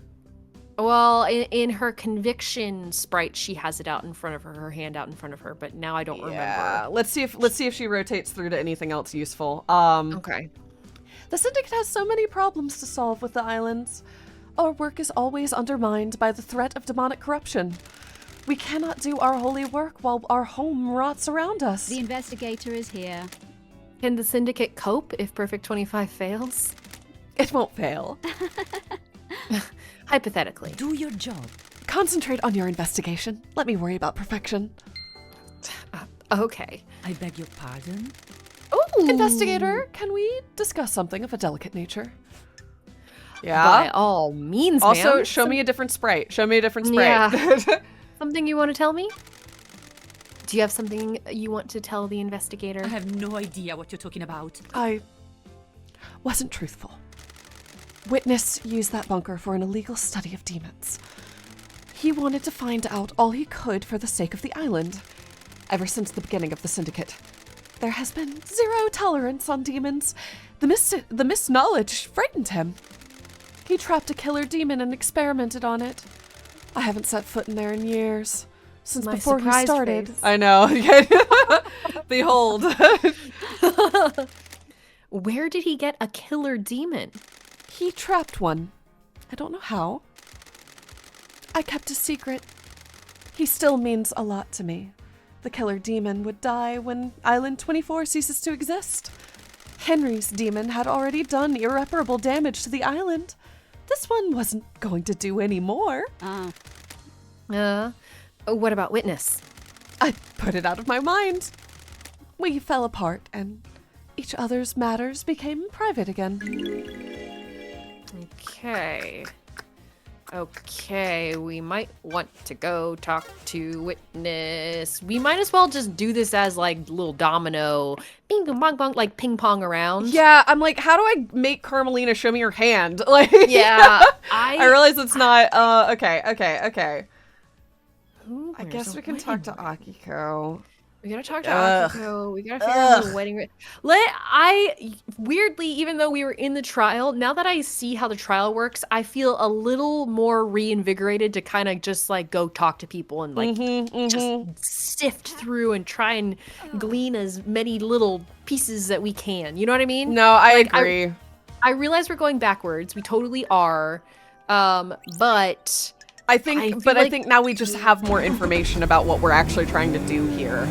[SPEAKER 2] well, in her conviction sprite, she has it out in front of her hand out in front of her, but now I don't remember.
[SPEAKER 1] Let's see if she rotates through to anything else useful.
[SPEAKER 2] Okay.
[SPEAKER 1] The Syndicate has so many problems to solve with the islands. Our work is always undermined by the threat of demonic corruption. We cannot do our holy work while our home rots around us.
[SPEAKER 4] The investigator is here.
[SPEAKER 2] Can the Syndicate cope if Perfect 25 fails?
[SPEAKER 1] It won't fail.
[SPEAKER 2] Hypothetically.
[SPEAKER 8] Do your job.
[SPEAKER 1] Concentrate on your investigation. Let me worry about perfection.
[SPEAKER 2] Okay.
[SPEAKER 8] I beg your pardon?
[SPEAKER 2] Ooh.
[SPEAKER 1] Investigator, can we discuss something of a delicate nature? Yeah.
[SPEAKER 2] By all means,
[SPEAKER 1] also,
[SPEAKER 2] ma'am.
[SPEAKER 1] show me a different sprite. Show me a different sprite.
[SPEAKER 2] Yeah. Something you want to tell me? Do you have something you want to tell the investigator?
[SPEAKER 8] I have no idea what you're talking about.
[SPEAKER 1] I wasn't truthful. Witness used that bunker for an illegal study of demons. He wanted to find out all he could for the sake of the island. Ever since the beginning of the Syndicate, there has been zero tolerance on demons. The misknowledge frightened him. He trapped a killer demon and experimented on it. I haven't set foot in there in years. Since
[SPEAKER 2] My
[SPEAKER 1] before he
[SPEAKER 2] surprise
[SPEAKER 1] started.
[SPEAKER 2] face.
[SPEAKER 1] I know. Behold.
[SPEAKER 2] Where did he get a killer demon?
[SPEAKER 1] He trapped one. I don't know how. I kept a secret. He still means a lot to me. The killer demon would die when Island 24 ceases to exist. Henry's demon had already done irreparable damage to the island. This one wasn't going to do any more.
[SPEAKER 2] What about Witness?
[SPEAKER 1] I put it out of my mind. We fell apart and each other's matters became private again.
[SPEAKER 2] Okay, we might want to go talk to Witness. We might as well just do this as like little domino, bing bong bong bong, like ping pong around.
[SPEAKER 1] Yeah, I'm like, how do I make Carmelina show me her hand? Like,
[SPEAKER 2] yeah,
[SPEAKER 1] I realize it's not. Okay.
[SPEAKER 2] Ooh,
[SPEAKER 1] I guess we can talk to Akiko.
[SPEAKER 2] We gotta talk to Akiko. We gotta figure out the wedding. Weirdly, even though we were in the trial, now that I see how the trial works, I feel a little more reinvigorated to kind of just like go talk to people and like just sift through and try and glean as many little pieces that we can. You know what I mean?
[SPEAKER 1] No, I agree.
[SPEAKER 2] I realize we're going backwards. We totally are. But
[SPEAKER 1] I think now we just have more information about what we're actually trying to do here.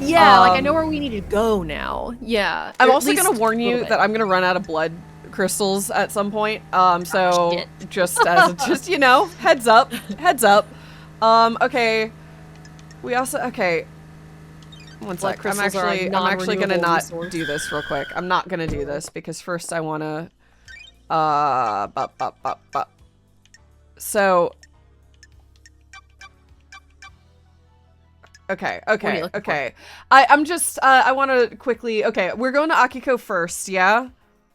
[SPEAKER 2] Yeah, like I know where we need to go now. Yeah.
[SPEAKER 1] I'm also going to warn you that I'm going to run out of blood crystals at some point. So just you know, heads up. Okay. We also one sec. I'm actually going to not do this real quick. I'm not going to do this because first I want to So Okay. I'm just, I want to quickly, we're going to Akiko first, yeah?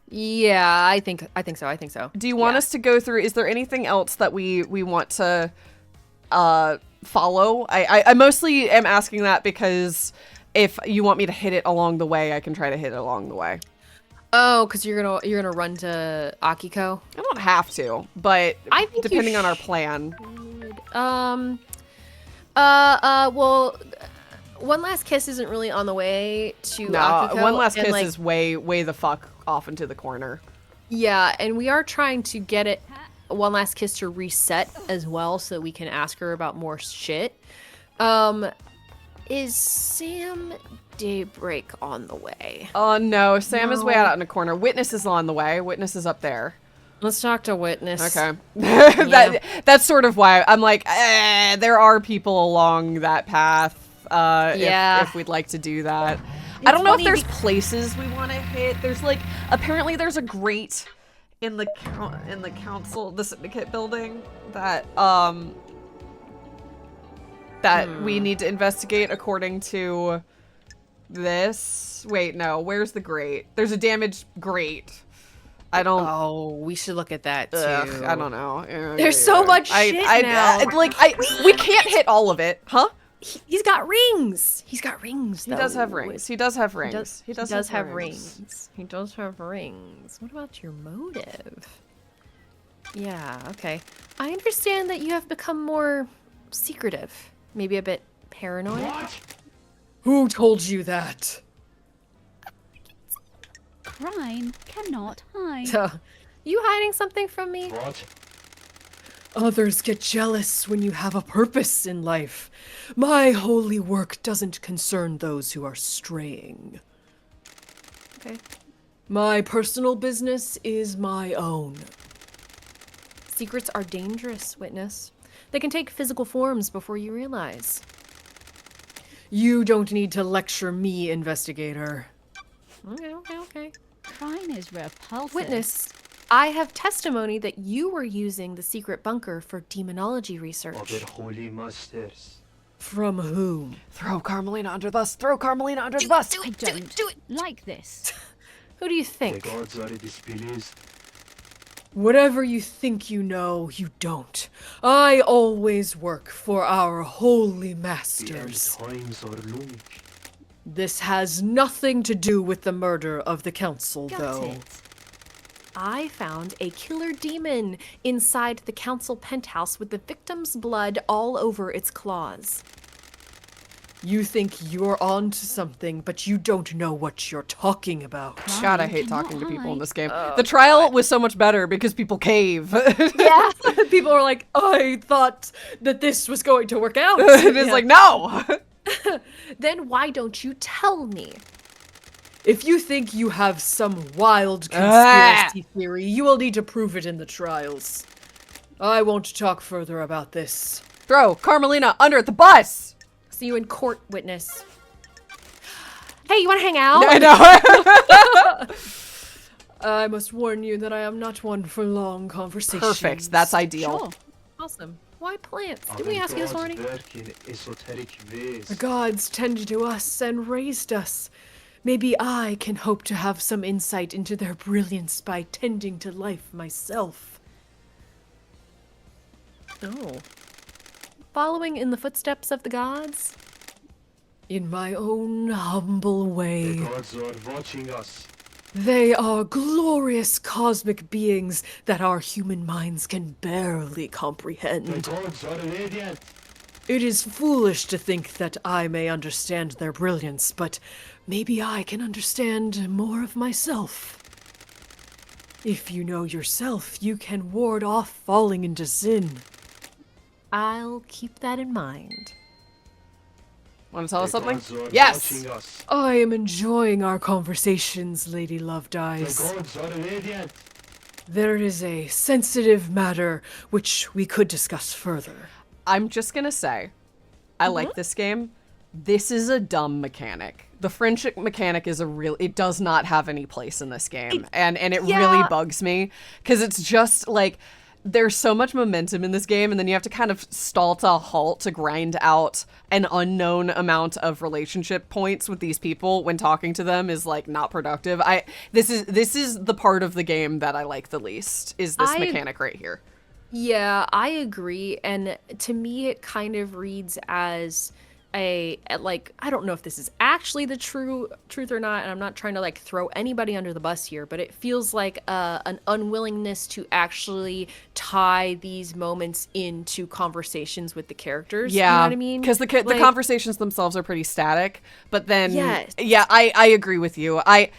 [SPEAKER 2] Yeah, I think so.
[SPEAKER 1] Do you want us to go through, is there anything else that we want to follow? I mostly am asking that because if you want me to hit it along the way, I can try to hit it along the way.
[SPEAKER 2] Oh, because you're gonna run to Akiko?
[SPEAKER 1] I don't have to, but depending on our plan.
[SPEAKER 2] Well, One Last Kiss isn't really on the way to
[SPEAKER 1] No,
[SPEAKER 2] Akiko,
[SPEAKER 1] One Last
[SPEAKER 2] and,
[SPEAKER 1] Kiss
[SPEAKER 2] like,
[SPEAKER 1] is way the fuck off into the corner.
[SPEAKER 2] Yeah, and we are trying to get it One Last Kiss to reset as well so we can ask her about more shit. Is Sam Daybreak on the way?
[SPEAKER 1] Oh no, Sam is way out in a corner. Witness is on the way. Witness is up there.
[SPEAKER 2] Let's talk to Witness.
[SPEAKER 1] Okay. That's sort of why I'm like, there are people along that path. If we'd like to do that. I don't know if there's places we want to hit. There's like, apparently there's a grate in the council, the syndicate building that we need to investigate according to this. Wait, no, where's the grate? There's a damaged grate. I don't.
[SPEAKER 2] Oh, we should look at that too.
[SPEAKER 1] I don't know.
[SPEAKER 2] There's so much shit now.
[SPEAKER 1] We can't hit all of it, huh?
[SPEAKER 2] He's got rings. He's got rings.
[SPEAKER 1] He does have rings. He does have rings.
[SPEAKER 2] He does have rings. He does have rings. What about your motive? Yeah, okay. I understand that you have become more secretive. Maybe a bit paranoid.
[SPEAKER 9] What?
[SPEAKER 2] Who told you that?
[SPEAKER 4] Crime cannot hide.
[SPEAKER 2] You hiding something from me?
[SPEAKER 9] What?
[SPEAKER 2] Others get jealous when you have a purpose in life. My holy work doesn't concern those who are straying. Okay. My personal business is my own. Secrets are dangerous, Witness. They can take physical forms before you realize. You don't need to lecture me, investigator. Okay.
[SPEAKER 4] Crime is repulsive.
[SPEAKER 2] Witness, I have testimony that you were using the secret bunker for demonology research.
[SPEAKER 9] Other holy masters.
[SPEAKER 2] From whom?
[SPEAKER 1] Throw Carmelina under the bus. Throw Carmelina under the bus.
[SPEAKER 4] I don't like this.
[SPEAKER 2] Who do you
[SPEAKER 9] The
[SPEAKER 2] think?
[SPEAKER 9] gods are displeased.
[SPEAKER 2] Whatever you think you know, you don't. I always work for our holy
[SPEAKER 9] The end
[SPEAKER 2] masters.
[SPEAKER 9] times are looming.
[SPEAKER 2] This has nothing to do with the murder of the council,
[SPEAKER 4] Got
[SPEAKER 2] though.
[SPEAKER 4] it.
[SPEAKER 2] I found a killer demon inside the council penthouse with the victim's blood all over its claws. You think you're on to something, but you don't know what you're talking about.
[SPEAKER 1] God, I hate talking to people in this game. The trial was so much better because people cave.
[SPEAKER 2] Yeah, people are like, I thought that this was going to work out.
[SPEAKER 1] It's like, no!
[SPEAKER 2] Then why don't you tell me? If you think you have some wild conspiracy theory, you will need to prove it in the trials. I won't talk further about this.
[SPEAKER 1] Throw Carmelina under the bus!
[SPEAKER 2] See you in court, Witness. Hey, you want to hang out?
[SPEAKER 1] I know.
[SPEAKER 2] I must warn you that I am not one for long conversations.
[SPEAKER 1] Perfect. That's ideal.
[SPEAKER 2] Sure. Awesome. Why plants? Did we ask you this
[SPEAKER 9] Other
[SPEAKER 2] already?
[SPEAKER 9] gods work in esoteric ways.
[SPEAKER 2] The gods tended to us and raised us. Maybe I can hope to have some insight into their brilliance by tending to life myself. Oh. Following in the footsteps of the gods? In my own humble way.
[SPEAKER 9] The gods are watching us.
[SPEAKER 2] They are glorious cosmic beings that our human minds can barely
[SPEAKER 9] The
[SPEAKER 2] comprehend.
[SPEAKER 9] gods are radiant.
[SPEAKER 2] It is foolish to think that I may understand their brilliance, but maybe I can understand more of myself. If you know yourself, you can ward off falling into sin. I'll keep that in mind.
[SPEAKER 1] Want to tell us
[SPEAKER 9] The
[SPEAKER 1] something?
[SPEAKER 9] gods are
[SPEAKER 1] Yes!
[SPEAKER 9] watching us.
[SPEAKER 2] I am enjoying our conversations, Lady Loved
[SPEAKER 9] The
[SPEAKER 2] Eyes.
[SPEAKER 9] gods are radiant.
[SPEAKER 2] There is a sensitive matter which we could discuss further.
[SPEAKER 1] I'm just gonna say, I like this game. This is a dumb mechanic. The friendship mechanic is it does not have any place in this game. And it really bugs me. Because it's just like, there's so much momentum in this game, and then you have to kind of stall to a halt to grind out an unknown amount of relationship points with these people when talking to them is like not productive. This is the part of the game that I like the least, is this mechanic right here.
[SPEAKER 2] Yeah, I agree. And to me, it kind of reads as like, I don't know if this is actually the truth or not, and I'm not trying to like throw anybody under the bus here, but it feels like an unwillingness to actually tie these moments into conversations with the characters.
[SPEAKER 1] Yeah,
[SPEAKER 2] you know what I mean?
[SPEAKER 1] Because the
[SPEAKER 2] Like,
[SPEAKER 1] conversations themselves are pretty static, but then
[SPEAKER 2] yes.
[SPEAKER 1] yeah, I agree with you. I'm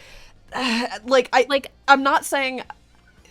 [SPEAKER 1] not saying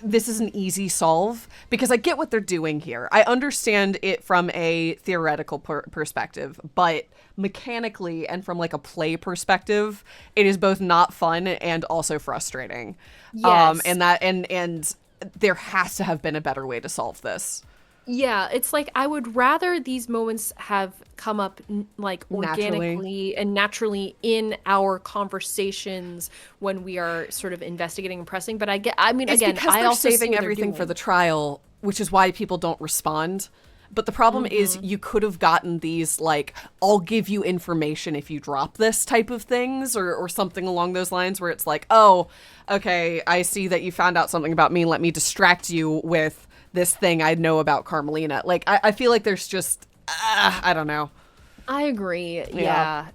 [SPEAKER 1] this is an easy solve, because I get what they're doing here. I understand it from a theoretical perspective, but mechanically and from like a play perspective, it is both not fun and also frustrating.
[SPEAKER 2] Yes.
[SPEAKER 1] And there has to have been a better way to solve this.
[SPEAKER 2] Yeah, it's like I would rather these moments have come up like organically and naturally in our conversations when we are sort of investigating and pressing. But it's again,
[SPEAKER 1] because
[SPEAKER 2] I
[SPEAKER 1] they're
[SPEAKER 2] also
[SPEAKER 1] saving everything for the trial, which is why people don't respond. But the problem is you could have gotten these, like, I'll give you information if you drop this type of things, or something along those lines, where it's like, oh, okay, I see that you found out something about me. Let me distract you with this thing I know about Carmelina. Like, I feel like there's just, I don't know.
[SPEAKER 2] I agree. Yeah.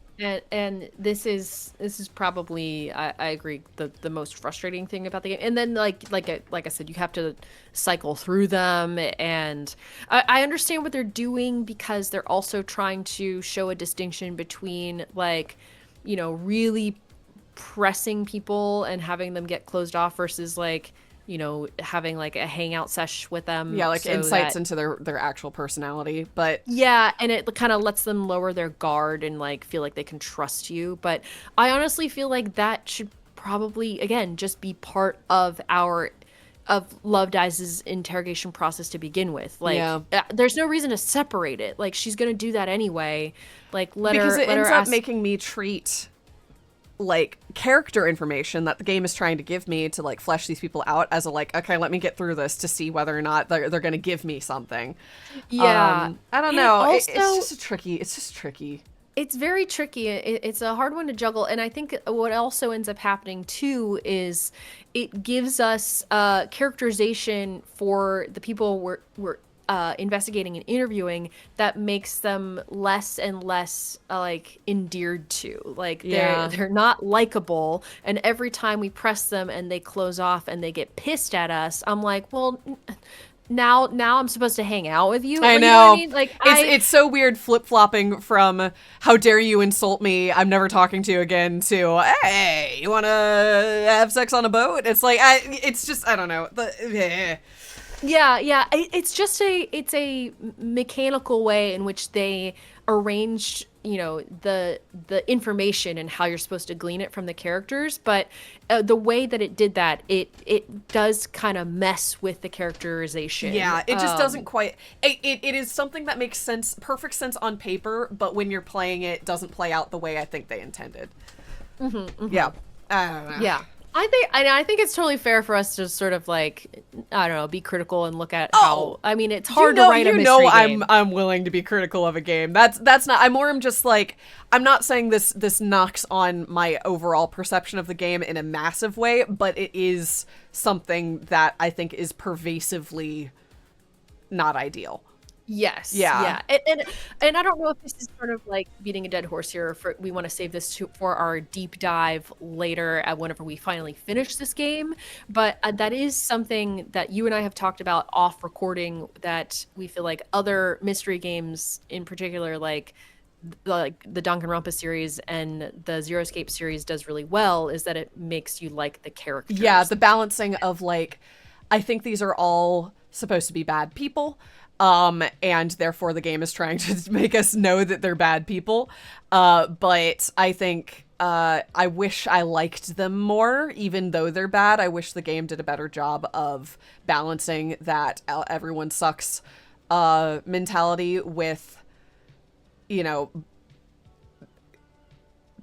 [SPEAKER 2] And this is probably, I agree, the most frustrating thing about the game. And then like I said, you have to cycle through them, and I understand what they're doing, because they're also trying to show a distinction between, like, you know, really pressing people and having them get closed off versus, like, you know, having like a hangout sesh with them.
[SPEAKER 1] Yeah, like insights into their actual personality. But
[SPEAKER 2] yeah, and it kind of lets them lower their guard and like feel like they can trust you. But I honestly feel like that should probably, again, just be part of Love Dice's interrogation process to begin with. Like, there's no reason to separate it. Like, she's gonna do that anyway. Like,
[SPEAKER 1] because it ends up making me treat like character information that the game is trying to give me to like flesh these people out as a, like, okay, let me get through this to see whether or not they're going to give me something.
[SPEAKER 2] Yeah.
[SPEAKER 1] I don't know. Also, it's just tricky.
[SPEAKER 2] It's very tricky. It's a hard one to juggle. And I think what also ends up happening too is it gives us characterization for the people we're investigating and interviewing that makes them less and less like endeared to. Like, they're not likable, and every time we press them and they close off and they get pissed at us, I'm like, well, now I'm supposed to hang out with you.
[SPEAKER 1] I know.
[SPEAKER 2] You know what I mean? Like,
[SPEAKER 1] it's so weird flip-flopping from how dare you insult me, I'm never talking to you again, to hey, you want to have sex on a boat? It's like it's just, I don't know.
[SPEAKER 2] Yeah. It's a mechanical way in which they arranged, you know, the information and how you're supposed to glean it from the characters. But the way that it did that, it does kind of mess with the characterization.
[SPEAKER 1] Yeah, it just doesn't quite. It is something that makes perfect sense on paper, but when you're playing it, doesn't play out the way I think they intended. Yeah, I don't know.
[SPEAKER 2] Yeah. I think it's totally fair for us to sort of, like, I don't know, be critical and look at how. I mean, it's hard to write a mystery game.
[SPEAKER 1] I'm willing to be critical of a game. That's not. I'm just like, I'm not saying this knocks on my overall perception of the game in a massive way, but it is something that I think is pervasively not ideal.
[SPEAKER 2] Yes.
[SPEAKER 1] Yeah.
[SPEAKER 2] And I don't know if this is sort of like beating a dead horse here, or we want to save this for our deep dive later whenever we finally finish this game. But that is something that you and I have talked about off recording, that we feel like other mystery games in particular, like the Danganronpa series and the Zero Escape series does really well, is that it makes you like the characters.
[SPEAKER 1] Yeah, the balancing of, like, I think these are all supposed to be bad people. And therefore the game is trying to make us know that they're bad people. But I think, I wish I liked them more, even though they're bad. I wish the game did a better job of balancing that everyone sucks, mentality with, you know,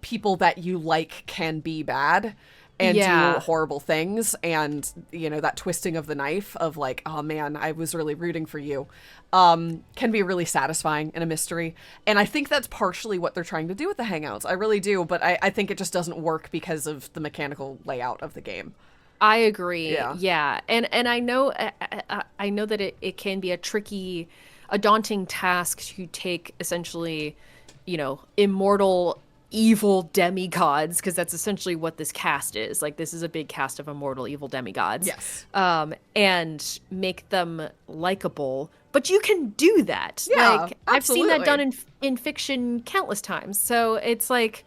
[SPEAKER 1] people that you like can be bad and do horrible things, and, you know, that twisting of the knife of, like, oh man, I was really rooting for you, can be really satisfying in a mystery. And I think that's partially what they're trying to do with the Hangouts. I really do, but I think it just doesn't work because of the mechanical layout of the game.
[SPEAKER 2] I agree. Yeah. And I know that it can be a daunting task to take essentially immortal evil demigods, because that's essentially what this cast is. Like, this is a big cast of immortal evil demigods.
[SPEAKER 1] Yes.
[SPEAKER 2] And make them likable. But you can do that.
[SPEAKER 1] Yeah,
[SPEAKER 2] like, I've seen that
[SPEAKER 1] absolutely.
[SPEAKER 2] done in fiction countless times. So it's like,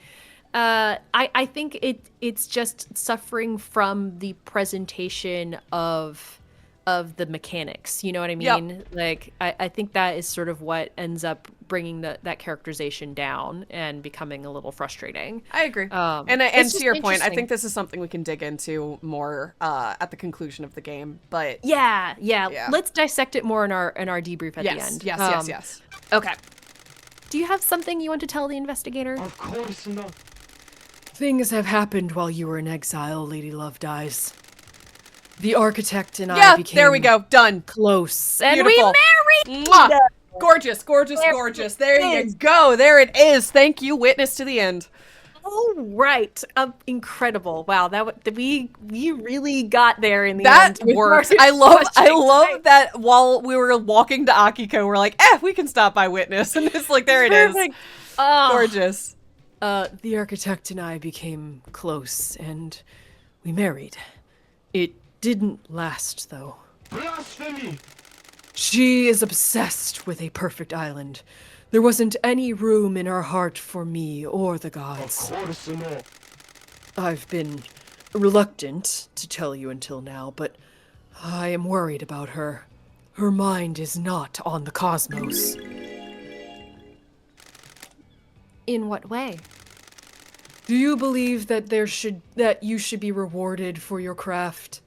[SPEAKER 2] I think it's just suffering from the presentation of the mechanics. You know what I mean?
[SPEAKER 1] Yep.
[SPEAKER 2] Like, I think that is sort of what ends up bringing that characterization down and becoming a little frustrating.
[SPEAKER 1] I agree. And
[SPEAKER 2] it's
[SPEAKER 1] to your
[SPEAKER 2] just
[SPEAKER 1] point, I
[SPEAKER 2] interesting.
[SPEAKER 1] think this is something we can dig into more at the conclusion of the game. But
[SPEAKER 2] Yeah.
[SPEAKER 1] Yeah.
[SPEAKER 2] Let's dissect it more in our debrief at the
[SPEAKER 1] yes,
[SPEAKER 2] end.
[SPEAKER 1] yes.
[SPEAKER 2] Okay. Do you have something you want to tell the investigator?
[SPEAKER 9] Of course not.
[SPEAKER 2] Things have happened while you were in exile, Lady Love Dies. The architect and I
[SPEAKER 1] Yeah,
[SPEAKER 2] became
[SPEAKER 1] there we go. Done.
[SPEAKER 2] close. And
[SPEAKER 1] Beautiful.
[SPEAKER 2] we married!
[SPEAKER 1] Mwah! Gorgeous, gorgeous, gorgeous. There you go. There it is. Thank you, witness to the end.
[SPEAKER 2] Oh, right. Incredible. Wow, we really got there in the
[SPEAKER 1] That
[SPEAKER 2] end.
[SPEAKER 1] works. I love that while we were walking to Akiko, we're like, we can stop by witness. And it's like, there it is.
[SPEAKER 2] Perfect. Oh.
[SPEAKER 1] Gorgeous.
[SPEAKER 2] The architect and I became close, and we married. It didn't last, though.
[SPEAKER 9] Blasphemy!
[SPEAKER 2] She is obsessed with a perfect island. There wasn't any room in her heart for me or the
[SPEAKER 9] Of
[SPEAKER 2] gods.
[SPEAKER 9] course not.
[SPEAKER 2] I've been reluctant to tell you until now, but I am worried about her. Her mind is not on the cosmos. In what way? Do you believe that you should be rewarded for your craft?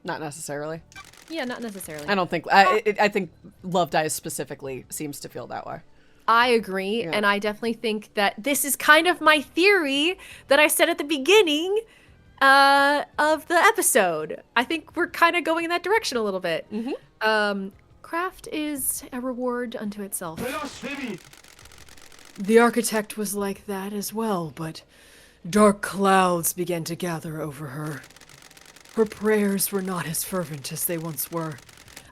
[SPEAKER 1] Not necessarily.
[SPEAKER 2] Yeah, not necessarily.
[SPEAKER 1] I don't think. I think Love Dies specifically seems to feel that way.
[SPEAKER 2] I agree,
[SPEAKER 1] Yeah.
[SPEAKER 2] and I definitely think that this is kind of my theory that I said at the beginning of the episode. I think we're kind of going in that direction a little bit. Craft is a reward unto itself.
[SPEAKER 9] Blasphemy!
[SPEAKER 2] The architect was like that as well, but dark clouds began to gather over her. Her prayers were not as fervent as they once were.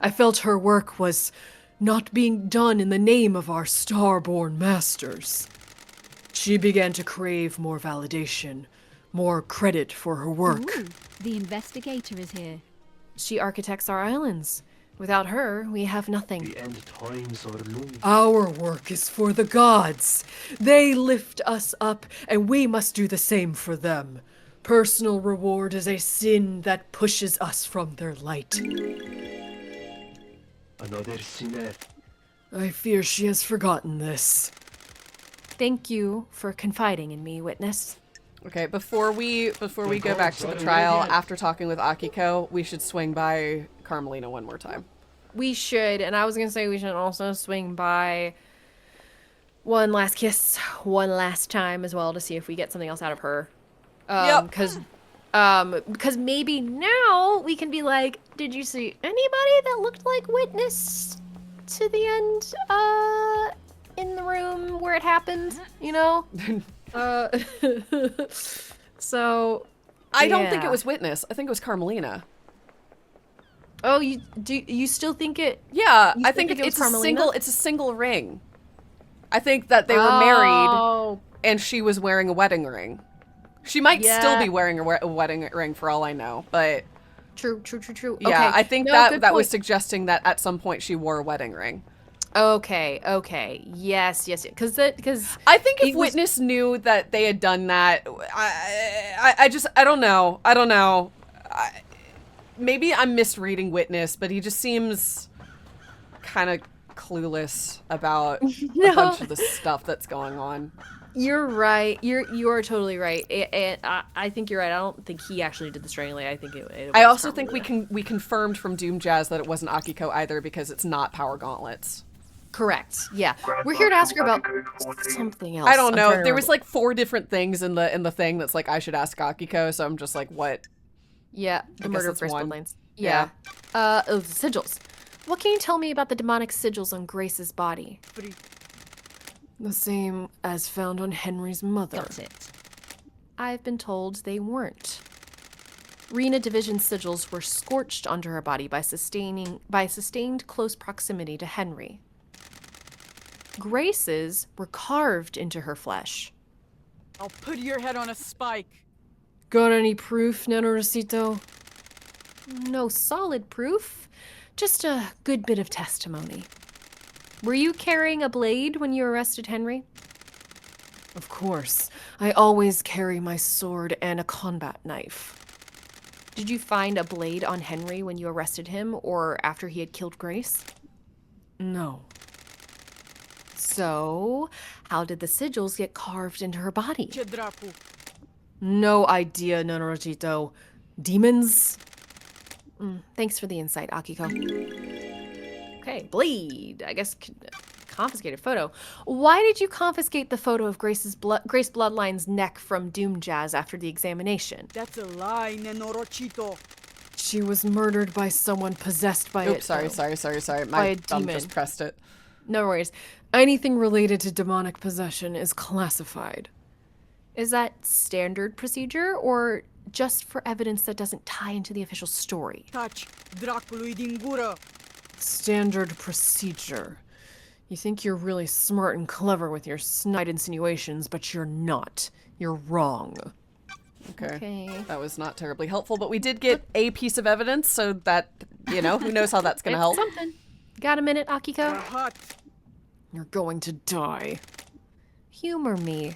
[SPEAKER 2] I felt her work was not being done in the name of our star-born masters. She began to crave more validation, more credit for her work.
[SPEAKER 4] Ooh, the investigator is here.
[SPEAKER 2] She architects our islands. Without her, we have nothing.
[SPEAKER 9] The end times are looming.
[SPEAKER 2] Our work is for the gods. They lift us up, and we must do the same for them. Personal reward is a sin that pushes us from their light.
[SPEAKER 9] Another sinner.
[SPEAKER 2] I fear she has forgotten this. Thank you for confiding in me, witness.
[SPEAKER 1] Okay, before we go back to the trial, after talking with Akiko, we should swing by Carmelina one more time.
[SPEAKER 2] We should, and I was gonna say we should also swing by one last kiss, one last time as well, to see if we get something else out of her.
[SPEAKER 1] Yep.
[SPEAKER 2] Because maybe now we can be like, did you see anybody that looked like witness to the end, in the room where it happened, you know? So
[SPEAKER 1] I don't think
[SPEAKER 2] yeah.
[SPEAKER 1] it was Witness. I think it was Carmelina.
[SPEAKER 2] Oh, you still think it?
[SPEAKER 1] Yeah,
[SPEAKER 2] You
[SPEAKER 1] I
[SPEAKER 2] still
[SPEAKER 1] think
[SPEAKER 2] think it was
[SPEAKER 1] it's a
[SPEAKER 2] Carmelina?
[SPEAKER 1] single ring. I think that they were married and she was wearing a wedding ring. She might still be wearing a wedding ring for all I know, but
[SPEAKER 2] True.
[SPEAKER 1] yeah,
[SPEAKER 2] Okay.
[SPEAKER 1] I think
[SPEAKER 2] No,
[SPEAKER 1] that
[SPEAKER 2] good
[SPEAKER 1] was
[SPEAKER 2] point.
[SPEAKER 1] suggesting that at some point she wore a wedding ring.
[SPEAKER 2] Okay. Yes. Because
[SPEAKER 1] I think if
[SPEAKER 2] it was-
[SPEAKER 1] Witness knew that they had done that, I don't know. Maybe I'm misreading Witness, but he just seems kind of clueless about a bunch of the stuff that's going on.
[SPEAKER 2] You're right. You are totally right. And I think you're right. I don't think he actually did the strangling. I think it was
[SPEAKER 1] I also think
[SPEAKER 2] Carmelina.
[SPEAKER 1] we confirmed from Doom Jazz that it wasn't Akiko either because it's not Power Gauntlets.
[SPEAKER 2] Correct. Yeah. We're here to ask her about something else.
[SPEAKER 1] I don't
[SPEAKER 2] I'm
[SPEAKER 1] know.
[SPEAKER 2] trying to
[SPEAKER 1] There was
[SPEAKER 2] remember.
[SPEAKER 1] like 4 different things in the thing that's like I should ask Akiko, so I'm just like, what?
[SPEAKER 2] Yeah, the
[SPEAKER 1] I guess
[SPEAKER 2] murder of
[SPEAKER 1] that's
[SPEAKER 2] Bristol
[SPEAKER 1] one.
[SPEAKER 2] Lanes. Yeah. The sigils. What can you tell me about the demonic sigils on Grace's body? The same as found on Henry's mother.
[SPEAKER 4] Got it.
[SPEAKER 2] I've been told they weren't. Rena Division sigils were scorched onto her body by sustained close proximity to Henry. Grace's were carved into her flesh.
[SPEAKER 6] I'll put your head on a spike.
[SPEAKER 2] Got any proof, Nenorosito? No solid proof, just a good bit of testimony. Were you carrying a blade when you arrested Henry? Of course. I always carry my sword and a combat knife. Did you find a blade on Henry when you arrested him or after he had killed Grace? No. So, how did the sigils get carved into her body? No idea, Nenorojito. Demons? Thanks for the insight, Akiko. Okay, blade. I guess confiscated photo. Why did you confiscate the photo of Grace Bloodline's neck from Doom Jazz after the examination?
[SPEAKER 6] That's a lie, Nenorochito.
[SPEAKER 2] She was murdered by someone possessed by it.
[SPEAKER 1] Oops, sorry. My thumb just pressed it.
[SPEAKER 2] No worries. Anything related to demonic possession is classified. Is that standard procedure or just for evidence that doesn't tie into the official story?
[SPEAKER 6] Touch Dracului din gură.
[SPEAKER 2] Standard procedure. You think you're really smart and clever with your snide insinuations, but you're not. You're wrong.
[SPEAKER 1] Okay. That was not terribly helpful, but we did get a piece of evidence, so that, who knows how that's gonna help.
[SPEAKER 2] Something. Got a minute, Akiko?
[SPEAKER 6] Hot.
[SPEAKER 2] You're going to die. Humor me.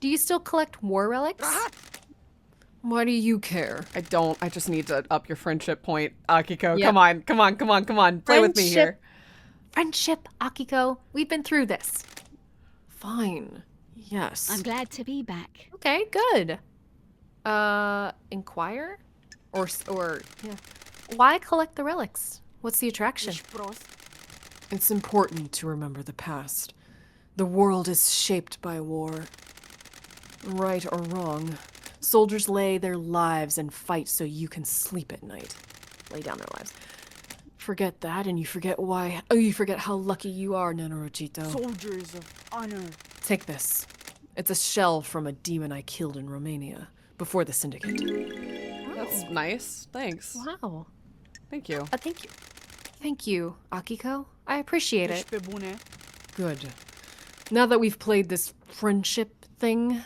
[SPEAKER 2] Do you still collect war relics? Why do you care?
[SPEAKER 1] I don't. I just need to up your friendship point, Akiko.
[SPEAKER 2] Yeah.
[SPEAKER 1] Come on. Play with me here.
[SPEAKER 2] Friendship, Akiko. We've been through this. Fine. Yes.
[SPEAKER 4] I'm glad to be back.
[SPEAKER 2] Okay, good. Inquire? Or yeah. Why collect the relics? What's the attraction? It's important to remember the past. The world is shaped by war. Right or wrong, soldiers lay their lives and fight so you can sleep at night. Lay down their lives. Forget that and you forget why. Oh, you forget how lucky you are, Nenorochito.
[SPEAKER 6] Soldiers of honor.
[SPEAKER 2] Take this. It's a shell from a demon I killed in Romania before the Syndicate.
[SPEAKER 1] That's nice. Thanks.
[SPEAKER 2] Wow.
[SPEAKER 1] Thank you.
[SPEAKER 2] Thank you. Thank you, Akiko. I appreciate it. Good. Now that we've played this friendship thing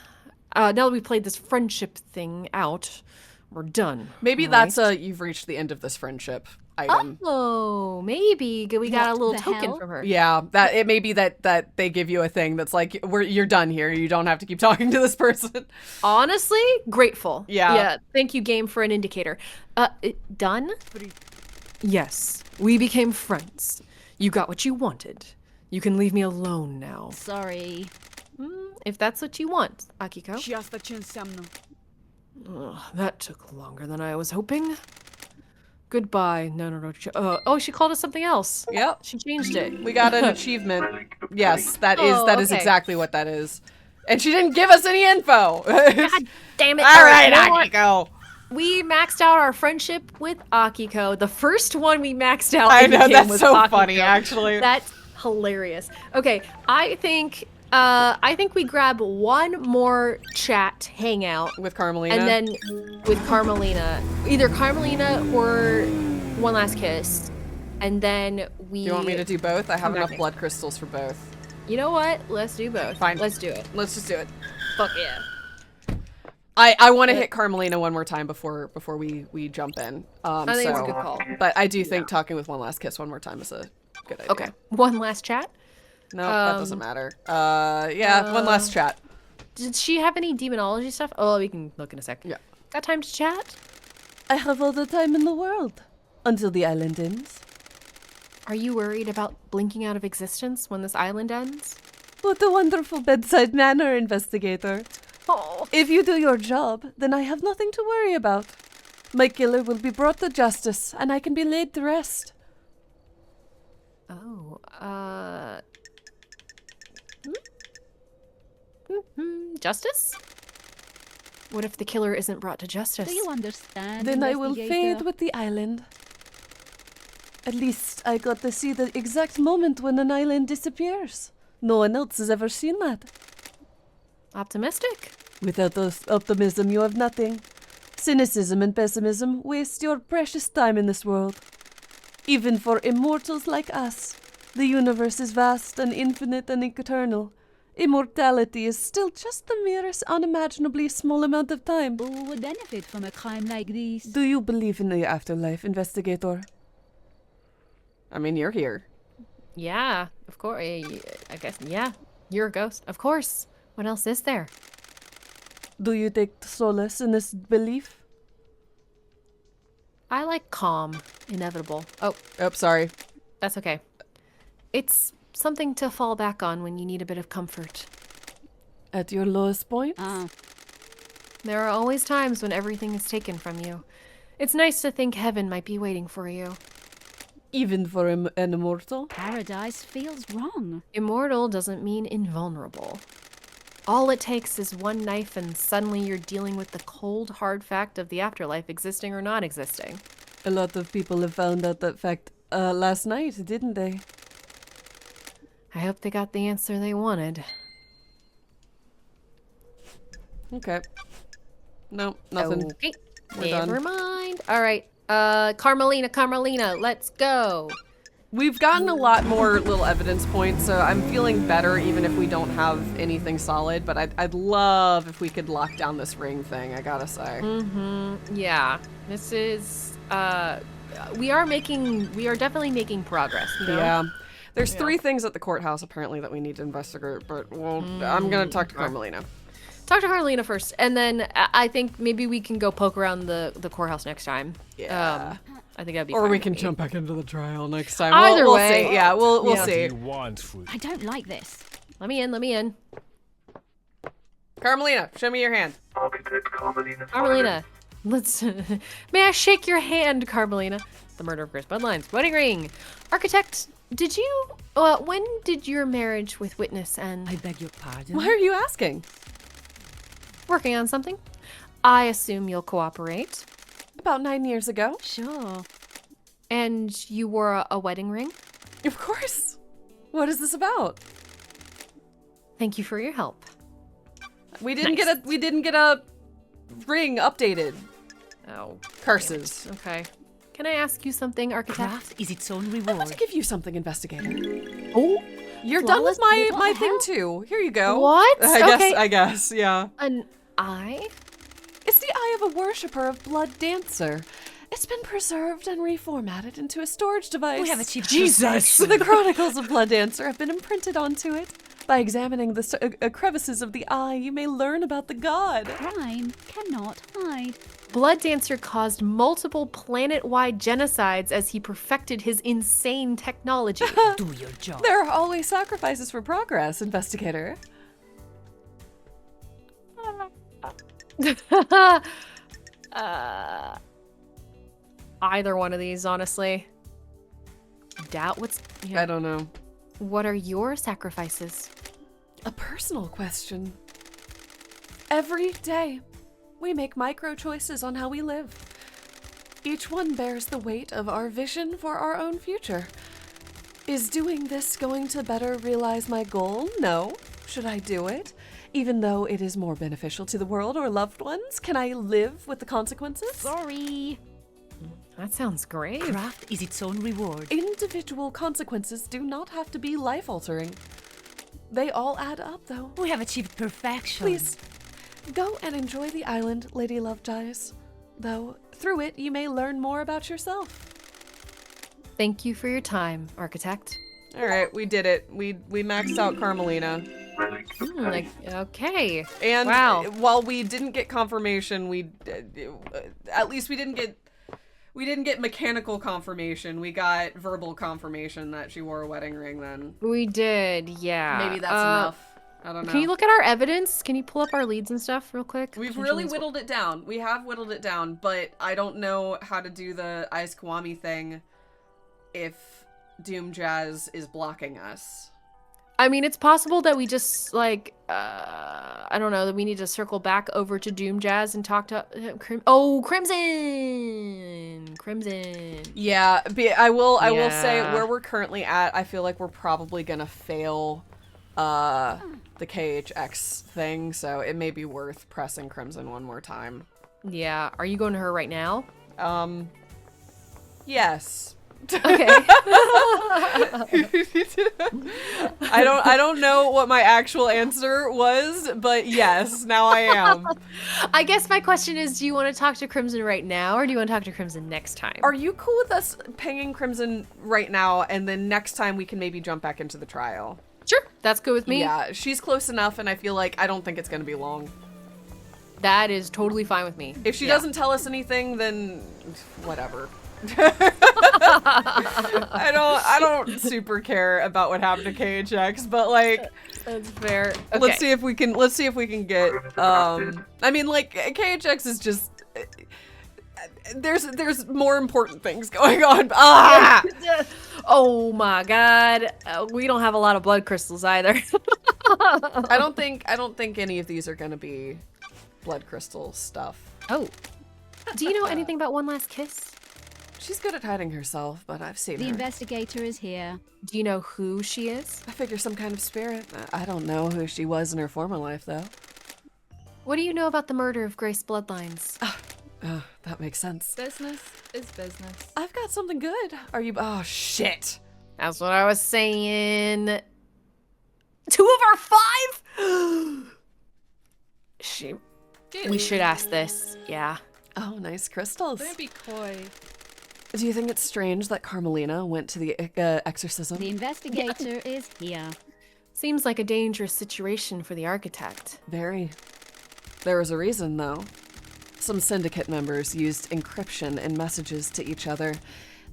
[SPEAKER 2] out, we're done.
[SPEAKER 1] Maybe that's you've reached the end of this friendship item.
[SPEAKER 2] Oh, maybe we got a little token from her.
[SPEAKER 1] Yeah, that it may be that they give you a thing that's like you're done here. You don't have to keep talking to this person.
[SPEAKER 2] Honestly, grateful.
[SPEAKER 1] Yeah.
[SPEAKER 2] Thank you, game, for an indicator. Done? Yes. We became friends. You got what you wanted. You can leave me alone now.
[SPEAKER 4] Sorry.
[SPEAKER 2] If that's what you want, Akiko.
[SPEAKER 6] Și asta ce înseamnă?
[SPEAKER 2] That took longer than I was hoping. Goodbye, Nenorochito. Oh, she called us something else.
[SPEAKER 1] Yep.
[SPEAKER 2] She changed it.
[SPEAKER 1] We got an achievement. Yes, that is
[SPEAKER 2] okay.
[SPEAKER 1] exactly what that is. And she didn't give us any info.
[SPEAKER 2] God damn it.
[SPEAKER 1] All right, Akiko.
[SPEAKER 2] We maxed out our friendship with Akiko. The first one we maxed out.
[SPEAKER 1] I
[SPEAKER 2] in the
[SPEAKER 1] know,
[SPEAKER 2] game
[SPEAKER 1] that's
[SPEAKER 2] was
[SPEAKER 1] so
[SPEAKER 2] Akiko.
[SPEAKER 1] funny, actually.
[SPEAKER 2] That's hilarious. Okay, I think we grab one more chat hangout
[SPEAKER 1] with Carmelina,
[SPEAKER 2] and then with Carmelina, either Carmelina or One Last Kiss, and then we.
[SPEAKER 1] Do you want me to do both? I have enough blood crystals for both.
[SPEAKER 2] You know what? Let's do both.
[SPEAKER 1] Fine.
[SPEAKER 2] Let's do it.
[SPEAKER 1] Let's just do it.
[SPEAKER 2] Fuck yeah.
[SPEAKER 1] I want to hit Carmelina one more time before we jump in.
[SPEAKER 2] I think it's a good call.
[SPEAKER 1] But I do think talking with One Last Kiss one more time is a good idea.
[SPEAKER 2] Okay. One last chat?
[SPEAKER 1] No, that doesn't matter. Yeah, one last chat.
[SPEAKER 2] Did she have any demonology stuff? Oh, we can look in a sec.
[SPEAKER 1] Yeah.
[SPEAKER 2] Got time to chat?
[SPEAKER 3] I have all the time in the world. Until the island ends.
[SPEAKER 2] Are you worried about blinking out of existence when this island ends?
[SPEAKER 3] What a wonderful bedside manner, investigator.
[SPEAKER 2] Oh.
[SPEAKER 3] If you do your job, then I have nothing to worry about. My killer will be brought to justice, and I can be laid to rest.
[SPEAKER 2] Oh, Justice? What if the killer isn't brought to justice?
[SPEAKER 4] Do you understand?
[SPEAKER 3] Then I will fade with the island. At least I got to see the exact moment when an island disappears. No one else has ever seen that.
[SPEAKER 2] Optimistic?
[SPEAKER 3] Without optimism, you have nothing. Cynicism and pessimism waste your precious time in this world. Even for immortals like us. The universe is vast and infinite and eternal. Immortality is still just the merest unimaginably small amount of time.
[SPEAKER 4] Who would benefit from a crime like this?
[SPEAKER 3] Do you believe in the afterlife, investigator?
[SPEAKER 1] I mean, you're here.
[SPEAKER 2] Yeah, of course. I guess, yeah. You're a ghost. Of course. What else is there?
[SPEAKER 3] Do you take solace in this belief?
[SPEAKER 2] I like calm, inevitable. Oh,
[SPEAKER 1] Sorry.
[SPEAKER 2] that's okay. It's something to fall back on when you need a bit of comfort.
[SPEAKER 3] At your lowest point?
[SPEAKER 2] There are always times when everything is taken from you. It's nice to think heaven might be waiting for you.
[SPEAKER 3] Even for an immortal?
[SPEAKER 4] Paradise feels wrong.
[SPEAKER 2] Immortal doesn't mean invulnerable. All it takes is one knife and suddenly you're dealing with the cold, hard fact of the afterlife existing or not existing.
[SPEAKER 3] A lot of people have found out that fact last night, didn't they?
[SPEAKER 2] I hope they got the answer they wanted.
[SPEAKER 1] Okay. No, nothing.
[SPEAKER 2] Okay,
[SPEAKER 1] We're done.
[SPEAKER 2] never mind. All right, Carmelina, let's go.
[SPEAKER 1] We've gotten a lot more little evidence points, so I'm feeling better even if we don't have anything solid, but I'd love if we could lock down this ring thing, I gotta say.
[SPEAKER 2] Yeah, this is, we are definitely making progress, you know?
[SPEAKER 1] Yeah. There's 3 things at the courthouse apparently that we need to investigate, but I'm gonna talk to Carmelina.
[SPEAKER 2] Talk to Carmelina first, and then I think maybe we can go poke around the courthouse next time.
[SPEAKER 1] Yeah.
[SPEAKER 2] I think that'd be
[SPEAKER 1] Or
[SPEAKER 2] fine
[SPEAKER 1] we
[SPEAKER 2] with
[SPEAKER 1] can
[SPEAKER 2] me.
[SPEAKER 1] jump back into the trial next time.
[SPEAKER 2] Either
[SPEAKER 1] we'll
[SPEAKER 2] way.
[SPEAKER 1] see. Yeah, we'll
[SPEAKER 2] Yeah.
[SPEAKER 1] see.
[SPEAKER 5] You want food.
[SPEAKER 4] I don't like this.
[SPEAKER 2] Let me in.
[SPEAKER 1] Carmelina, show me your hand.
[SPEAKER 9] Architect Carmelina.
[SPEAKER 2] Carmelina, let's. May I shake your hand, Carmelina? The murder of Chris Bloodlines. Wedding ring. Architect, did you? When did your marriage with witness end?
[SPEAKER 8] I beg your pardon?
[SPEAKER 1] Why are you asking?
[SPEAKER 2] Working on something. I assume you'll cooperate.
[SPEAKER 1] About 9 years ago.
[SPEAKER 4] Sure.
[SPEAKER 2] And you wore a wedding ring.
[SPEAKER 1] Of course. What is this about?
[SPEAKER 2] Thank you for your help.
[SPEAKER 1] We didn't get a ring updated.
[SPEAKER 2] Oh,
[SPEAKER 1] Curses.
[SPEAKER 2] okay. Can I ask you something, Architect?
[SPEAKER 8] Craft is its own
[SPEAKER 1] I
[SPEAKER 8] reward.
[SPEAKER 1] want to give you something, investigator.
[SPEAKER 2] Oh,
[SPEAKER 1] You're done with
[SPEAKER 2] flawless-
[SPEAKER 1] my thing too. Here you go.
[SPEAKER 2] What? Okay.
[SPEAKER 1] I guess, yeah.
[SPEAKER 2] An eye?
[SPEAKER 3] It's the eye of a worshipper of Blood Dancer. It's been preserved and reformatted into a storage device.
[SPEAKER 8] We have achieved
[SPEAKER 1] Jesus.
[SPEAKER 3] The chronicles of Blood Dancer have been imprinted onto it. By examining the crevices of the eye, you may learn about the god.
[SPEAKER 4] Crime cannot hide.
[SPEAKER 2] Blood Dancer caused multiple planet-wide genocides as he perfected his insane technology.
[SPEAKER 8] Do your job.
[SPEAKER 3] There are always sacrifices for progress, investigator.
[SPEAKER 2] Either one of these, honestly. Doubt what's...
[SPEAKER 1] I don't know.
[SPEAKER 2] What are your sacrifices?
[SPEAKER 3] A personal question. Every day, we make micro choices on how we live. Each one bears the weight of our vision for our own future. Is doing this going to better realize my goal? No. Should I do it? Even though it is more beneficial to the world or loved ones, can I live with the consequences?
[SPEAKER 4] Sorry.
[SPEAKER 2] That sounds great.
[SPEAKER 8] Craft is its own reward.
[SPEAKER 3] Individual consequences do not have to be life-altering. They all add up, though.
[SPEAKER 8] We have achieved perfection.
[SPEAKER 3] Please, go and enjoy the island, Lady Lovejoys. Though, through it, you may learn more about yourself.
[SPEAKER 2] Thank you for your time, Architect.
[SPEAKER 1] All right, we did it. We maxed out Carmelina.
[SPEAKER 2] Okay.
[SPEAKER 1] And
[SPEAKER 2] wow.
[SPEAKER 1] while we didn't get confirmation, at least we didn't get mechanical confirmation. We got verbal confirmation that she wore a wedding ring then.
[SPEAKER 2] We did, yeah.
[SPEAKER 1] Maybe that's enough. I don't know.
[SPEAKER 2] Can you look at our evidence? Can you pull up our leads and stuff real quick?
[SPEAKER 1] We've really whittled it down. We have whittled it down, but I don't know how to do the Ice Kiwami thing if Doom Jazz is blocking us.
[SPEAKER 2] I mean, it's possible that we just, like, I don't know, that we need to circle back over to Doom Jazz and talk to Crimson.
[SPEAKER 1] Yeah, I will say where we're currently at, I feel like we're probably gonna fail the KHX thing, so it may be worth pressing Crimson one more time.
[SPEAKER 2] Yeah, are you going to her right now?
[SPEAKER 1] Yes.
[SPEAKER 2] Okay.
[SPEAKER 1] I don't know what my actual answer was, but yes, now I am.
[SPEAKER 2] I guess my question is, do you want to talk to Crimson right now, or do you want to talk to Crimson next time?
[SPEAKER 1] Are you cool with us pinging Crimson right now, and then next time we can maybe jump back into the trial?
[SPEAKER 2] Sure, that's good with me.
[SPEAKER 1] Yeah, she's close enough, and I feel like I don't think it's going to be long.
[SPEAKER 2] That is totally fine with me.
[SPEAKER 1] If she doesn't tell us anything, then whatever. I don't super care about what happened to KHX, but like
[SPEAKER 2] that's fair. Okay.
[SPEAKER 1] Let's see if we can get I mean, like, KHX is just there's more important things going on. Ah!
[SPEAKER 2] Oh my god. We don't have a lot of blood crystals either.
[SPEAKER 1] I don't think any of these are going to be blood crystal stuff.
[SPEAKER 2] Oh. Do you know anything about One Last Kiss?
[SPEAKER 3] She's good at hiding herself, but I've seen her.
[SPEAKER 4] The investigator is here.
[SPEAKER 2] Do you know who she is?
[SPEAKER 3] I figure some kind of spirit. I don't know who she was in her former life, though.
[SPEAKER 2] What do you know about the murder of Grace Bloodlines?
[SPEAKER 3] That makes sense.
[SPEAKER 10] Business is business.
[SPEAKER 3] I've got something good. Are you... Oh, shit.
[SPEAKER 2] That's what I was saying. 2 of our 5? We should ask this. Yeah.
[SPEAKER 3] Oh, nice crystals.
[SPEAKER 10] Don't be coy.
[SPEAKER 3] Do you think it's strange that Carmelina went to the exorcism?
[SPEAKER 4] The investigator is here.
[SPEAKER 2] Seems like a dangerous situation for the architect.
[SPEAKER 3] Very. There was a reason, though. Some syndicate members used encryption in messages to each other.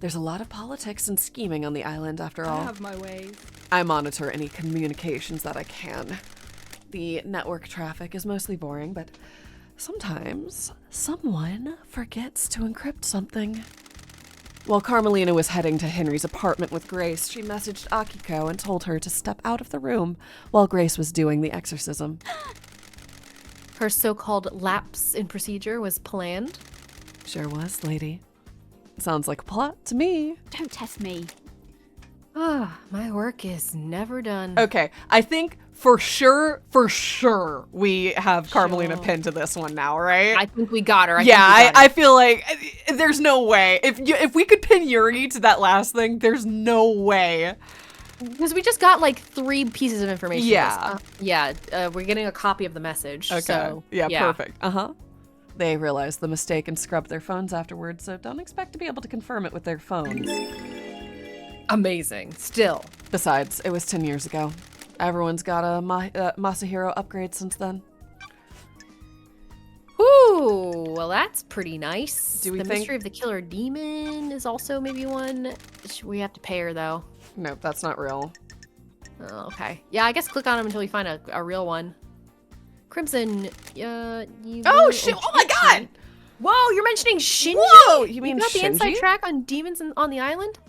[SPEAKER 3] There's a lot of politics and scheming on the island, after all.
[SPEAKER 10] I have my ways.
[SPEAKER 3] I monitor any communications that I can. The network traffic is mostly boring, but sometimes someone forgets to encrypt something. While Carmelina was heading to Henry's apartment with Grace, she messaged Akiko and told her to step out of the room while Grace was doing the exorcism.
[SPEAKER 2] Her so-called lapse in procedure was planned?
[SPEAKER 3] Sure was, lady. Sounds like a plot to me.
[SPEAKER 4] Don't test me.
[SPEAKER 2] Ah, my work is never done.
[SPEAKER 1] Okay, I think for sure, we have Carmelina pinned to this one now, right?
[SPEAKER 2] I think we got her.
[SPEAKER 1] I feel like there's no way. If we could pin Yuri to that last thing, there's no way.
[SPEAKER 2] Because we just got like 3 pieces of information.
[SPEAKER 1] Yeah.
[SPEAKER 2] We're getting a copy of the message.
[SPEAKER 1] Okay.
[SPEAKER 2] So,
[SPEAKER 1] yeah, perfect.
[SPEAKER 3] Uh-huh. They realized the mistake and scrubbed their phones afterwards, so don't expect to be able to confirm it with their phones.
[SPEAKER 2] Amazing. Still.
[SPEAKER 3] Besides, it was 10 years ago. Everyone's got a Masahiro upgrade since then.
[SPEAKER 2] Ooh, well that's pretty nice.
[SPEAKER 1] Do we
[SPEAKER 2] the mystery of the killer demon is also maybe one. We have to pay her though.
[SPEAKER 1] Nope, that's not real.
[SPEAKER 2] Oh, okay. Yeah, I guess click on him until we find a real one. Crimson,
[SPEAKER 1] Oh shit! Oh my god!
[SPEAKER 2] Whoa, you're mentioning Shinji?
[SPEAKER 1] Whoa, you mean
[SPEAKER 2] got the inside
[SPEAKER 1] Shinji?
[SPEAKER 2] track on demons on the island?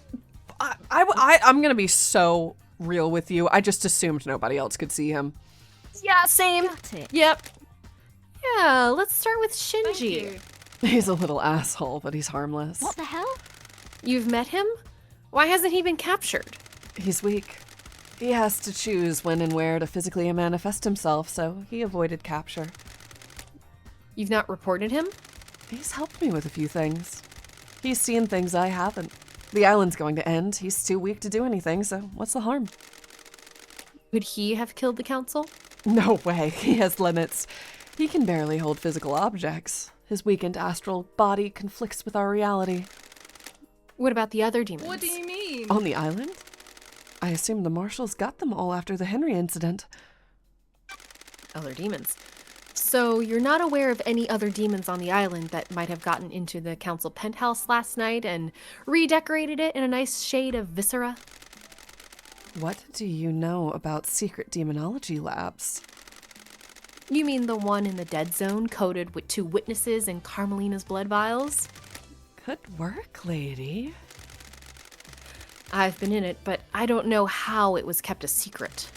[SPEAKER 1] I'm gonna be so real with you. I just assumed nobody else could see him.
[SPEAKER 2] Yeah, same.
[SPEAKER 4] Got it.
[SPEAKER 2] Yep. Yeah, let's start with Shinji.
[SPEAKER 3] He's a little asshole, but he's harmless.
[SPEAKER 4] What the hell?
[SPEAKER 2] You've met him? Why hasn't he been captured?
[SPEAKER 3] He's weak. He has to choose when and where to physically manifest himself, so he avoided capture.
[SPEAKER 2] You've not reported him?
[SPEAKER 3] He's helped me with a few things. He's seen things I haven't. The island's going to end. He's too weak to do anything, so what's the harm?
[SPEAKER 2] Could he have killed the council?
[SPEAKER 3] No way. He has limits. He can barely hold physical objects. His weakened astral body conflicts with our reality.
[SPEAKER 2] What about the other demons?
[SPEAKER 10] What do you mean?
[SPEAKER 3] On the island? I assume the marshals got them all after the Henry incident.
[SPEAKER 2] Other demons. So you're not aware of any other demons on the island that might have gotten into the council penthouse last night and redecorated it in a nice shade of viscera?
[SPEAKER 3] What do you know about secret demonology labs?
[SPEAKER 2] You mean the one in the dead zone coated with 2 witnesses and Carmelina's blood vials?
[SPEAKER 3] Good work, lady.
[SPEAKER 2] I've been in it, but I don't know how it was kept a secret.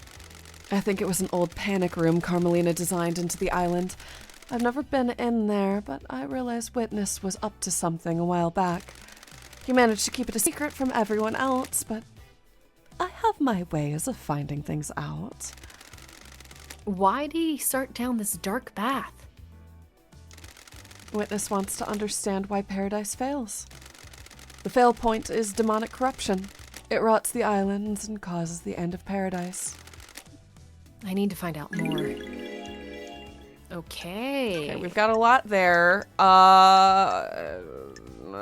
[SPEAKER 3] I think it was an old panic room Carmelina designed into the island. I've never been in there, but I realized Witness was up to something a while back. He managed to keep it a secret from everyone else, but I have my ways of finding things out.
[SPEAKER 2] Why did he start down this dark path?
[SPEAKER 3] Witness wants to understand why Paradise fails. The fail point is demonic corruption. It rots the islands and causes the end of paradise.
[SPEAKER 2] I need to find out more. Okay.
[SPEAKER 1] Okay, we've got a lot there. None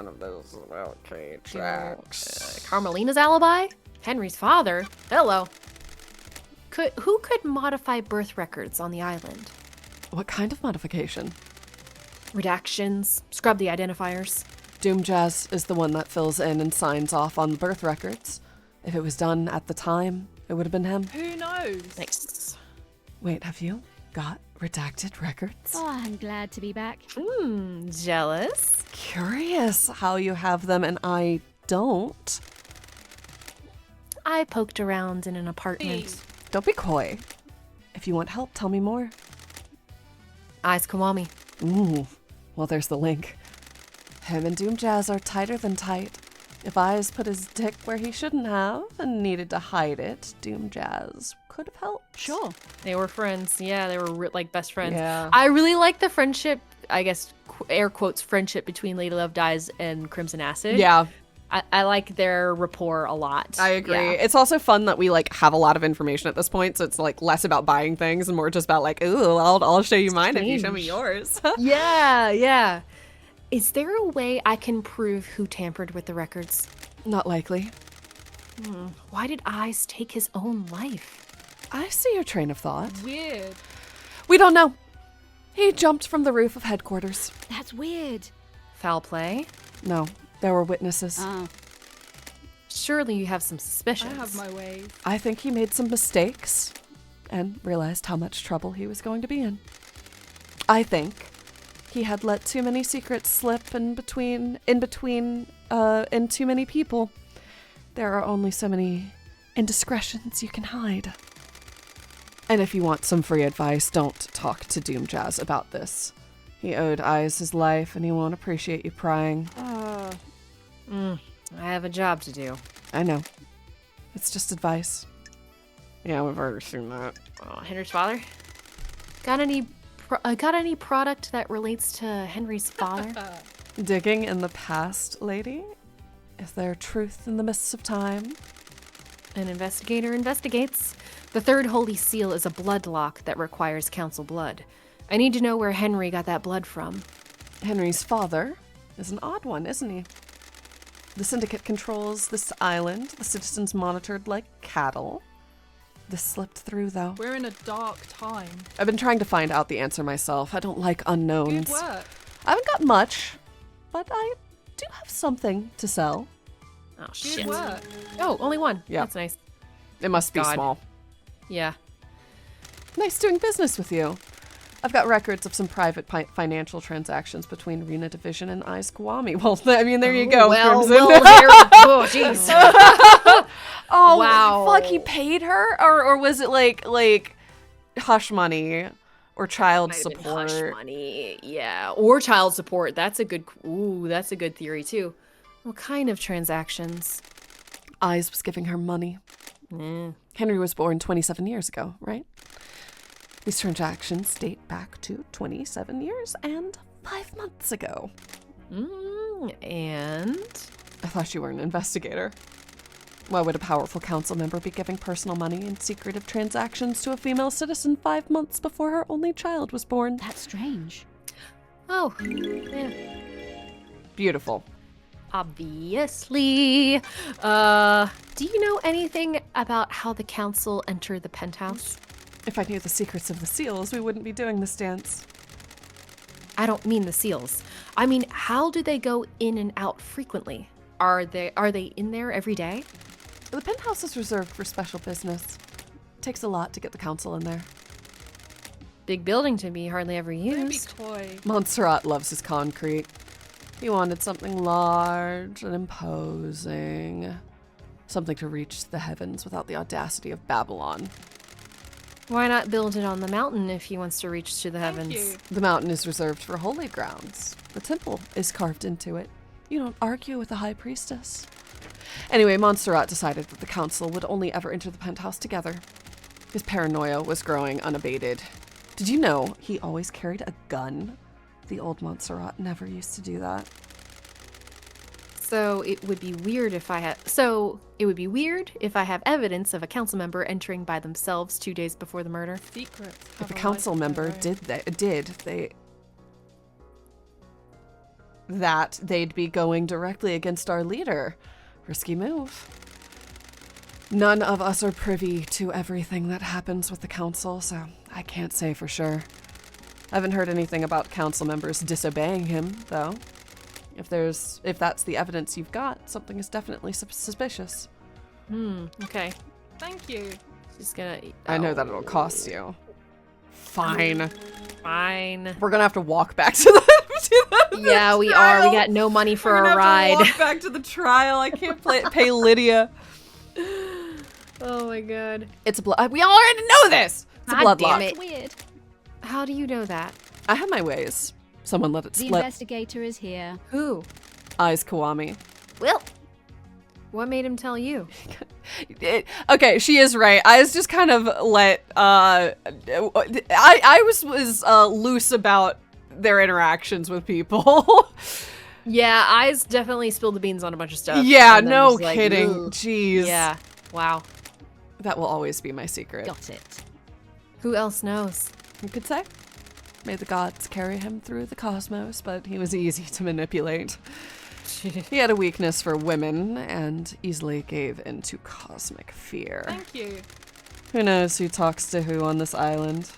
[SPEAKER 1] of those. Okay, tracks.
[SPEAKER 2] Carmelina's alibi? Henry's father? Hello. Who could modify birth records on the island?
[SPEAKER 3] What kind of modification?
[SPEAKER 2] Redactions, scrub the identifiers.
[SPEAKER 3] Doomjazz is the one that fills in and signs off on the birth records. If it was done at the time, it would have been him.
[SPEAKER 10] Who knows?
[SPEAKER 2] Nice.
[SPEAKER 3] Wait, have you got redacted records?
[SPEAKER 4] Oh, I'm glad to be back.
[SPEAKER 2] Jealous?
[SPEAKER 3] Curious how you have them and I don't.
[SPEAKER 2] I poked around in an apartment.
[SPEAKER 3] Don't be coy. If you want help, tell me more.
[SPEAKER 2] Eyes Kiwami.
[SPEAKER 3] Ooh, well, there's the link. Him and Doomjazz are tighter than tight. If Eyes put his dick where he shouldn't have and needed to hide it, Doomjazz could have helped.
[SPEAKER 4] Sure.
[SPEAKER 2] They were friends. Yeah, they were like best friends.
[SPEAKER 3] Yeah.
[SPEAKER 2] I really like the friendship, I guess, air quotes, friendship between Lady Love Dies and Crimson Acid.
[SPEAKER 1] Yeah.
[SPEAKER 2] I like their rapport a lot.
[SPEAKER 1] I agree.
[SPEAKER 2] Yeah.
[SPEAKER 1] It's also fun that we like have a lot of information at this point, so it's like less about buying things and more just about like, ooh, I'll show you mine if you show me yours.
[SPEAKER 2] Yeah. Is there a way I can prove who tampered with the records?
[SPEAKER 3] Not likely.
[SPEAKER 2] Why did Eyes take his own life?
[SPEAKER 3] I see your train of thought.
[SPEAKER 10] Weird.
[SPEAKER 3] We don't know. He jumped from the roof of headquarters.
[SPEAKER 4] That's weird.
[SPEAKER 2] Foul play?
[SPEAKER 3] No, there were witnesses.
[SPEAKER 4] Oh.
[SPEAKER 2] Surely you have some suspicions.
[SPEAKER 10] I have my ways.
[SPEAKER 3] I think he made some mistakes and realized how much trouble he was going to be in. I think he had let too many secrets slip in too many people. There are only so many indiscretions you can hide. And if you want some free advice, don't talk to Doomjazz about this. He owed Eyes his life, and he won't appreciate you prying.
[SPEAKER 2] I have a job to do.
[SPEAKER 3] I know. It's just advice.
[SPEAKER 1] Yeah, we've already seen that.
[SPEAKER 2] Oh, Henry's father? Got any product that relates to Henry's father?
[SPEAKER 3] Digging in the past, lady? Is there truth in the mists of time?
[SPEAKER 2] An investigator investigates. The third holy seal is a blood lock that requires council blood. I need to know where Henry got that blood from.
[SPEAKER 3] Henry's father is an odd one, isn't he? The Syndicate controls this island. The citizens monitored like cattle. This slipped through, though.
[SPEAKER 10] We're in a dark time.
[SPEAKER 3] I've been trying to find out the answer myself. I don't like unknowns.
[SPEAKER 10] Good work.
[SPEAKER 3] I haven't got much, but I do have something to sell.
[SPEAKER 2] Oh,
[SPEAKER 10] Good
[SPEAKER 2] shit.
[SPEAKER 10] work.
[SPEAKER 2] Oh, only one.
[SPEAKER 3] Yeah.
[SPEAKER 2] That's nice.
[SPEAKER 1] It must be
[SPEAKER 2] God.
[SPEAKER 1] small.
[SPEAKER 2] Yeah.
[SPEAKER 3] Nice doing business with you. I've got records of some private financial transactions between Rena Division and Eyes Kiwami. Well, I mean, there you go, Crimson.
[SPEAKER 2] Oh, jeez.
[SPEAKER 3] Oh,
[SPEAKER 2] Wow.
[SPEAKER 3] fuck, he paid her? Or was it like hush money or child
[SPEAKER 2] Might have been
[SPEAKER 3] support?
[SPEAKER 2] hush money. Yeah. Or child support. That's a good theory, too. What kind of transactions?
[SPEAKER 3] Eyes was giving her money. Henry was born 27 years ago, right? These transactions date back to 27 years and 5 months ago.
[SPEAKER 2] And?
[SPEAKER 3] I thought you were an investigator. Why would a powerful council member be giving personal money in secretive transactions to a female citizen 5 months before her only child was born?
[SPEAKER 4] That's strange.
[SPEAKER 2] Oh, yeah.
[SPEAKER 1] Beautiful.
[SPEAKER 2] Obviously. Do you know anything about how the council entered the penthouse?
[SPEAKER 3] If I knew the secrets of the seals, we wouldn't be doing this dance.
[SPEAKER 2] I don't mean the seals. I mean, how do they go in and out frequently? Are they in there every day?
[SPEAKER 3] The penthouse is reserved for special business. It takes a lot to get the council in there.
[SPEAKER 2] Big building to be hardly ever
[SPEAKER 10] Don't be
[SPEAKER 2] used.
[SPEAKER 10] coy.
[SPEAKER 3] Montserrat loves his concrete. He wanted something large and imposing. Something to reach the heavens without the audacity of Babylon.
[SPEAKER 2] Why not build it on the mountain if he wants to reach to the
[SPEAKER 10] Thank
[SPEAKER 2] heavens?
[SPEAKER 10] you.
[SPEAKER 3] The mountain is reserved for holy grounds. The temple is carved into it. You don't argue with the high priestess. Anyway, Montserrat decided that the council would only ever enter the penthouse together. His paranoia was growing unabated. Did you know he always carried a gun? The old Montserrat never used to do that.
[SPEAKER 2] So it would be weird if I have evidence of a council member entering by themselves 2 days before the murder.
[SPEAKER 10] Secrets.
[SPEAKER 3] If a council member they'd be going directly against our leader. Risky move. None of us are privy to everything that happens with the council, so I can't say for sure. I haven't heard anything about council members disobeying him, though. If that's the evidence you've got, something is definitely suspicious.
[SPEAKER 2] Okay.
[SPEAKER 10] Thank you.
[SPEAKER 2] She's gonna...
[SPEAKER 3] I know that it'll cost you. Fine.
[SPEAKER 2] Fine.
[SPEAKER 3] We're gonna have to walk back to the
[SPEAKER 2] Yeah, we
[SPEAKER 3] trial.
[SPEAKER 2] are. We got no money for
[SPEAKER 1] We're
[SPEAKER 2] a
[SPEAKER 1] gonna have to
[SPEAKER 2] ride.
[SPEAKER 1] walk back to the trial. I can't pay Lydia.
[SPEAKER 2] Oh my god.
[SPEAKER 3] It's a blood. We already know this. It's a
[SPEAKER 2] God
[SPEAKER 3] bloodlock.
[SPEAKER 2] damn it.
[SPEAKER 4] Weird.
[SPEAKER 2] How do you know that?
[SPEAKER 3] I have my ways. Someone let it
[SPEAKER 4] The
[SPEAKER 3] split.
[SPEAKER 4] investigator is here.
[SPEAKER 2] Who?
[SPEAKER 3] Eyes Kiwami.
[SPEAKER 2] Will. What made him tell you?
[SPEAKER 3] Okay, she is right. I was just kind of let I was loose about their interactions with people.
[SPEAKER 2] Yeah, Eyes definitely spilled the beans on a bunch of stuff.
[SPEAKER 3] Yeah,
[SPEAKER 2] and then
[SPEAKER 3] no
[SPEAKER 2] was like,
[SPEAKER 3] kidding.
[SPEAKER 2] "Ugh."
[SPEAKER 3] Jeez.
[SPEAKER 2] Yeah. Wow.
[SPEAKER 3] That will always be my secret.
[SPEAKER 4] Got it.
[SPEAKER 2] Who else knows?
[SPEAKER 3] You could say. May the gods carry him through the cosmos, but he was easy to manipulate. He had a weakness for women and easily gave into cosmic fear.
[SPEAKER 10] Thank you.
[SPEAKER 3] Who knows who talks to who on this island?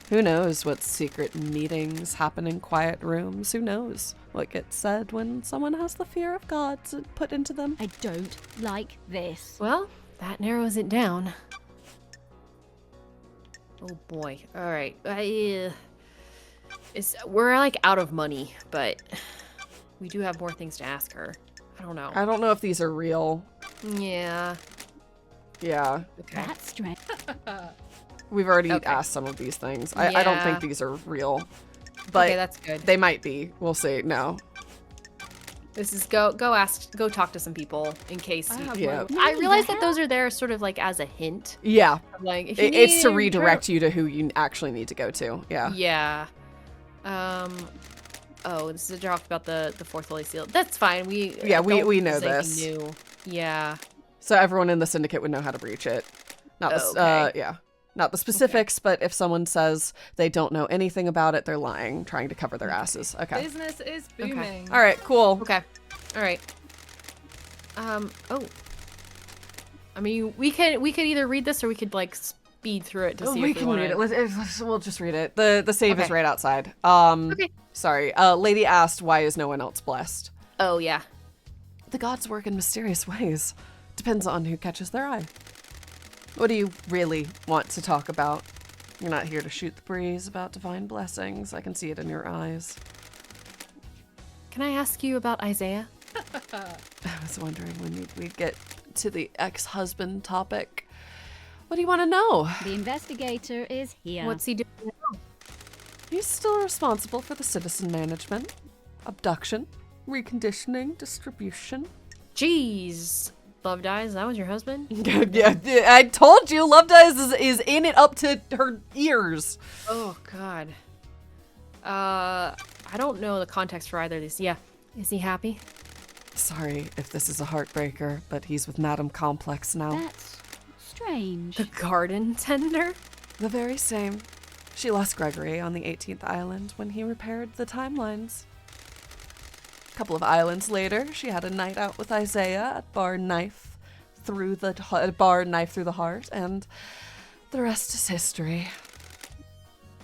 [SPEAKER 3] Who knows what secret meetings happen in quiet rooms? Who knows what gets said when someone has the fear of gods put into them?
[SPEAKER 4] I don't like this.
[SPEAKER 2] Well, that narrows it down. Oh boy. All right. We're like out of money, but we do have more things to ask her. I don't know.
[SPEAKER 3] I don't know if these are real.
[SPEAKER 2] Yeah.
[SPEAKER 3] Yeah.
[SPEAKER 2] Okay.
[SPEAKER 4] That's strange.
[SPEAKER 3] We've already
[SPEAKER 2] Okay.
[SPEAKER 3] asked some of these things. I don't think
[SPEAKER 2] Yeah.
[SPEAKER 3] these are real. But
[SPEAKER 2] Okay, that's good.
[SPEAKER 3] they might be. We'll see. No.
[SPEAKER 2] This is go talk to some people in case.
[SPEAKER 3] Yeah.
[SPEAKER 2] I realize that those are there sort of like as a hint.
[SPEAKER 3] Yeah.
[SPEAKER 2] Like if you
[SPEAKER 3] It's to
[SPEAKER 2] need
[SPEAKER 3] redirect you to who you actually need to go to. Yeah.
[SPEAKER 2] Yeah. Oh, this is a talk about the fourth holy seal. That's fine. We
[SPEAKER 3] Yeah,
[SPEAKER 2] don't
[SPEAKER 3] we
[SPEAKER 2] think
[SPEAKER 3] know
[SPEAKER 2] there's
[SPEAKER 3] this.
[SPEAKER 2] anything new. Yeah.
[SPEAKER 3] So everyone in the syndicate would know how to breach it. Not the
[SPEAKER 2] Okay.
[SPEAKER 3] yeah. Not the specifics, but if someone says they don't know anything about it, they're lying, trying to cover their asses. Okay.
[SPEAKER 10] Business is booming.
[SPEAKER 3] All right, cool.
[SPEAKER 2] Okay. All right. Oh. I mean, we could either read this or we could like speed through it to see
[SPEAKER 3] we
[SPEAKER 2] if we
[SPEAKER 3] can
[SPEAKER 2] want
[SPEAKER 3] read it. We'll just read it. The save is
[SPEAKER 2] Okay.
[SPEAKER 3] right outside.
[SPEAKER 2] Okay.
[SPEAKER 3] Sorry. Lady asked, why is no one else blessed?
[SPEAKER 2] Oh yeah.
[SPEAKER 3] The gods work in mysterious ways. Depends on who catches their eye. What do you really want to talk about? You're not here to shoot the breeze about divine blessings. I can see it in your eyes.
[SPEAKER 2] Can I ask you about Isaiah?
[SPEAKER 3] I was wondering when we'd get to the ex-husband topic. What do you want to know?
[SPEAKER 4] The investigator is here.
[SPEAKER 2] What's he doing now?
[SPEAKER 3] He's still responsible for the citizen management, abduction, reconditioning, distribution.
[SPEAKER 2] Jeez. Loved Eyes, that was your husband?
[SPEAKER 3] Yeah, I told you, Loved Eyes is in it up to her ears.
[SPEAKER 2] Oh god. I don't know the context for either of these. Yeah. Is he happy?
[SPEAKER 3] Sorry if this is a heartbreaker, but he's with Madame Complex now.
[SPEAKER 4] That's strange.
[SPEAKER 2] The garden tender?
[SPEAKER 3] The very same. She lost Gregory on the 18th island when he repaired the timelines. A couple of islands later, she had a night out with Isaiah at bar knife through the heart, and the rest is history.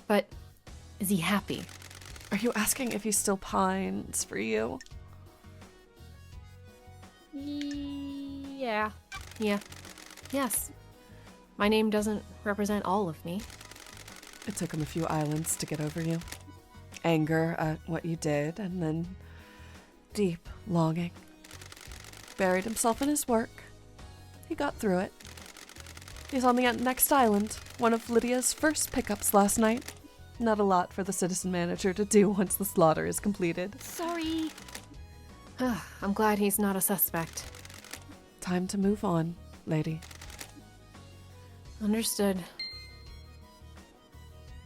[SPEAKER 2] But is he happy?
[SPEAKER 3] Are you asking if he still pines for you?
[SPEAKER 2] Yeah. Yeah. Yes. My name doesn't represent all of me.
[SPEAKER 3] It took him a few islands to get over you. Anger at what you did, and then deep longing. Buried himself in his work. He got through it. He's on the next island, one of Lydia's first pickups last night. Not a lot for the citizen manager to do once the slaughter is completed.
[SPEAKER 4] Sorry.
[SPEAKER 2] I'm glad he's not a suspect.
[SPEAKER 3] Time to move on, lady.
[SPEAKER 2] Understood.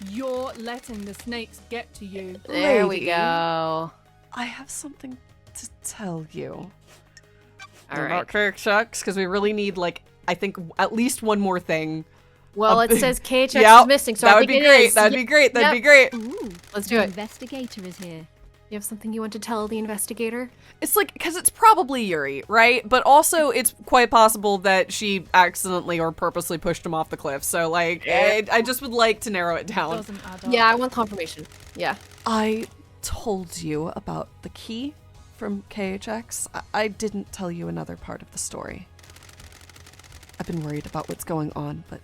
[SPEAKER 10] You're letting the snakes get to you.
[SPEAKER 2] There we
[SPEAKER 3] Lady.
[SPEAKER 2] go.
[SPEAKER 3] I have something to tell you.
[SPEAKER 2] All
[SPEAKER 1] What
[SPEAKER 2] right.
[SPEAKER 1] about KHX? Because we really need, like, I think at least one more thing.
[SPEAKER 2] Well, it says KHX is missing, so
[SPEAKER 1] that
[SPEAKER 2] I
[SPEAKER 1] would
[SPEAKER 2] think
[SPEAKER 1] be
[SPEAKER 2] it
[SPEAKER 1] great.
[SPEAKER 2] is.
[SPEAKER 1] That'd be great. That'd be great.
[SPEAKER 4] Ooh,
[SPEAKER 2] Let's do
[SPEAKER 4] the
[SPEAKER 2] it.
[SPEAKER 4] investigator is here.
[SPEAKER 2] You have something you want to tell the investigator?
[SPEAKER 1] It's like, because it's probably Yuri, right? But also, it's quite possible that she accidentally or purposely pushed him off the cliff. So, like, I just would like to narrow it down.
[SPEAKER 10] Doesn't add up.
[SPEAKER 2] Yeah, I want confirmation. Yeah.
[SPEAKER 3] I told you about the key from KHX. I didn't tell you another part of the story. I've been worried about what's going on, but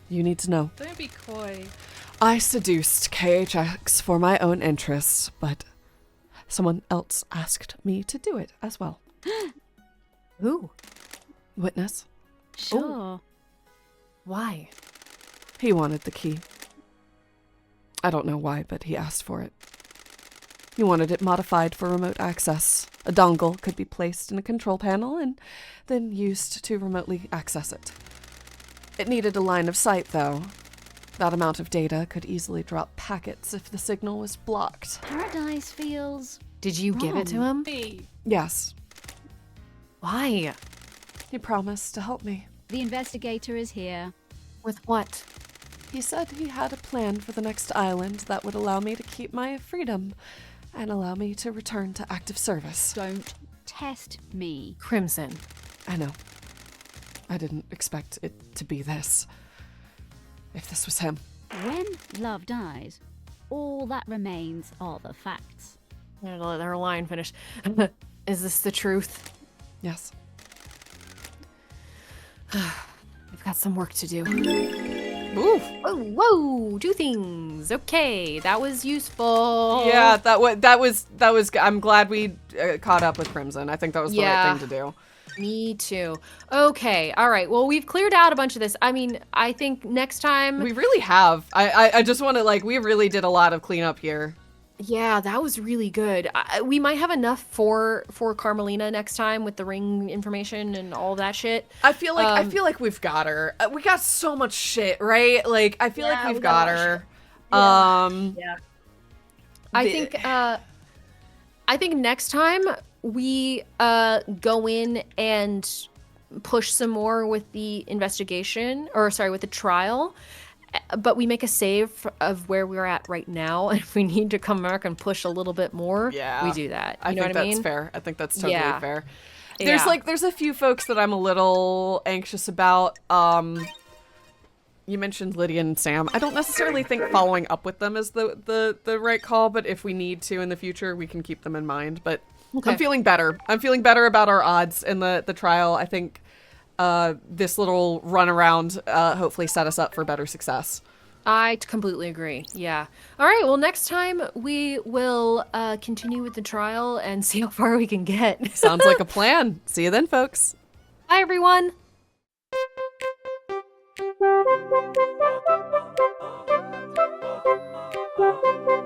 [SPEAKER 3] you need to know.
[SPEAKER 10] Don't be coy.
[SPEAKER 3] I seduced KHX for my own interests, but someone else asked me to do it as well.
[SPEAKER 2] Who?
[SPEAKER 3] Witness.
[SPEAKER 4] Sure.
[SPEAKER 2] Why?
[SPEAKER 3] He wanted the key. I don't know why, but he asked for it. He wanted it modified for remote access. A dongle could be placed in a control panel and then used to remotely access it. It needed a line of sight, though. That amount of data could easily drop packets if the signal was blocked.
[SPEAKER 4] Paradise feels.
[SPEAKER 2] Did you give it to him?
[SPEAKER 10] Me.
[SPEAKER 3] Yes,
[SPEAKER 2] Why?
[SPEAKER 3] he promised to help me.
[SPEAKER 4] The investigator is here.
[SPEAKER 2] With what?
[SPEAKER 3] He said he had a plan for the next island that would allow me to keep my freedom and allow me to return to active service.
[SPEAKER 4] Don't test me.
[SPEAKER 2] Crimson.
[SPEAKER 3] I know. I didn't expect it to be this. If this was him.
[SPEAKER 4] When love dies, all that remains are the facts.
[SPEAKER 2] I'm gonna let her line finish. Is this the truth?
[SPEAKER 3] Yes.
[SPEAKER 2] We've got some work to do.
[SPEAKER 1] Ooh.
[SPEAKER 2] Whoa, 2 things. Okay, that was useful.
[SPEAKER 1] Yeah, that was. I'm glad we caught up with Crimson. I think that was the right thing to do.
[SPEAKER 2] Me too. Okay, all right. Well, we've cleared out a bunch of this. I mean, I think next time.
[SPEAKER 1] We really have. I just want to, like, we really did a lot of cleanup here.
[SPEAKER 2] Yeah, that was really good. We might have enough for Carmelina next time with the ring information and all that shit.
[SPEAKER 1] I feel like we've got her. We got so much shit, right? Like, I feel like we've got her.
[SPEAKER 2] Yeah. I think next time we go in and push some more with the investigation, or sorry, with the trial. But we make a save of where we're at right now, and if we need to come back and push a little bit more, we do that. You know what I mean?
[SPEAKER 1] That's fair. I think that's totally fair.
[SPEAKER 2] Yeah.
[SPEAKER 1] There's a few folks that I'm a little anxious about. You mentioned Lydia and Sam. I don't necessarily think following up with them is the right call, but if we need to in the future, we can keep them in mind. But I'm feeling better. I'm feeling better about our odds in the trial. I think this little run around hopefully set us up for better success.
[SPEAKER 2] I completely agree. Yeah. All right. Well, next time we will continue with the trial and see how far we can get.
[SPEAKER 1] Sounds like a plan. See you then, folks.
[SPEAKER 2] Bye, everyone.
[SPEAKER 5] Thank you.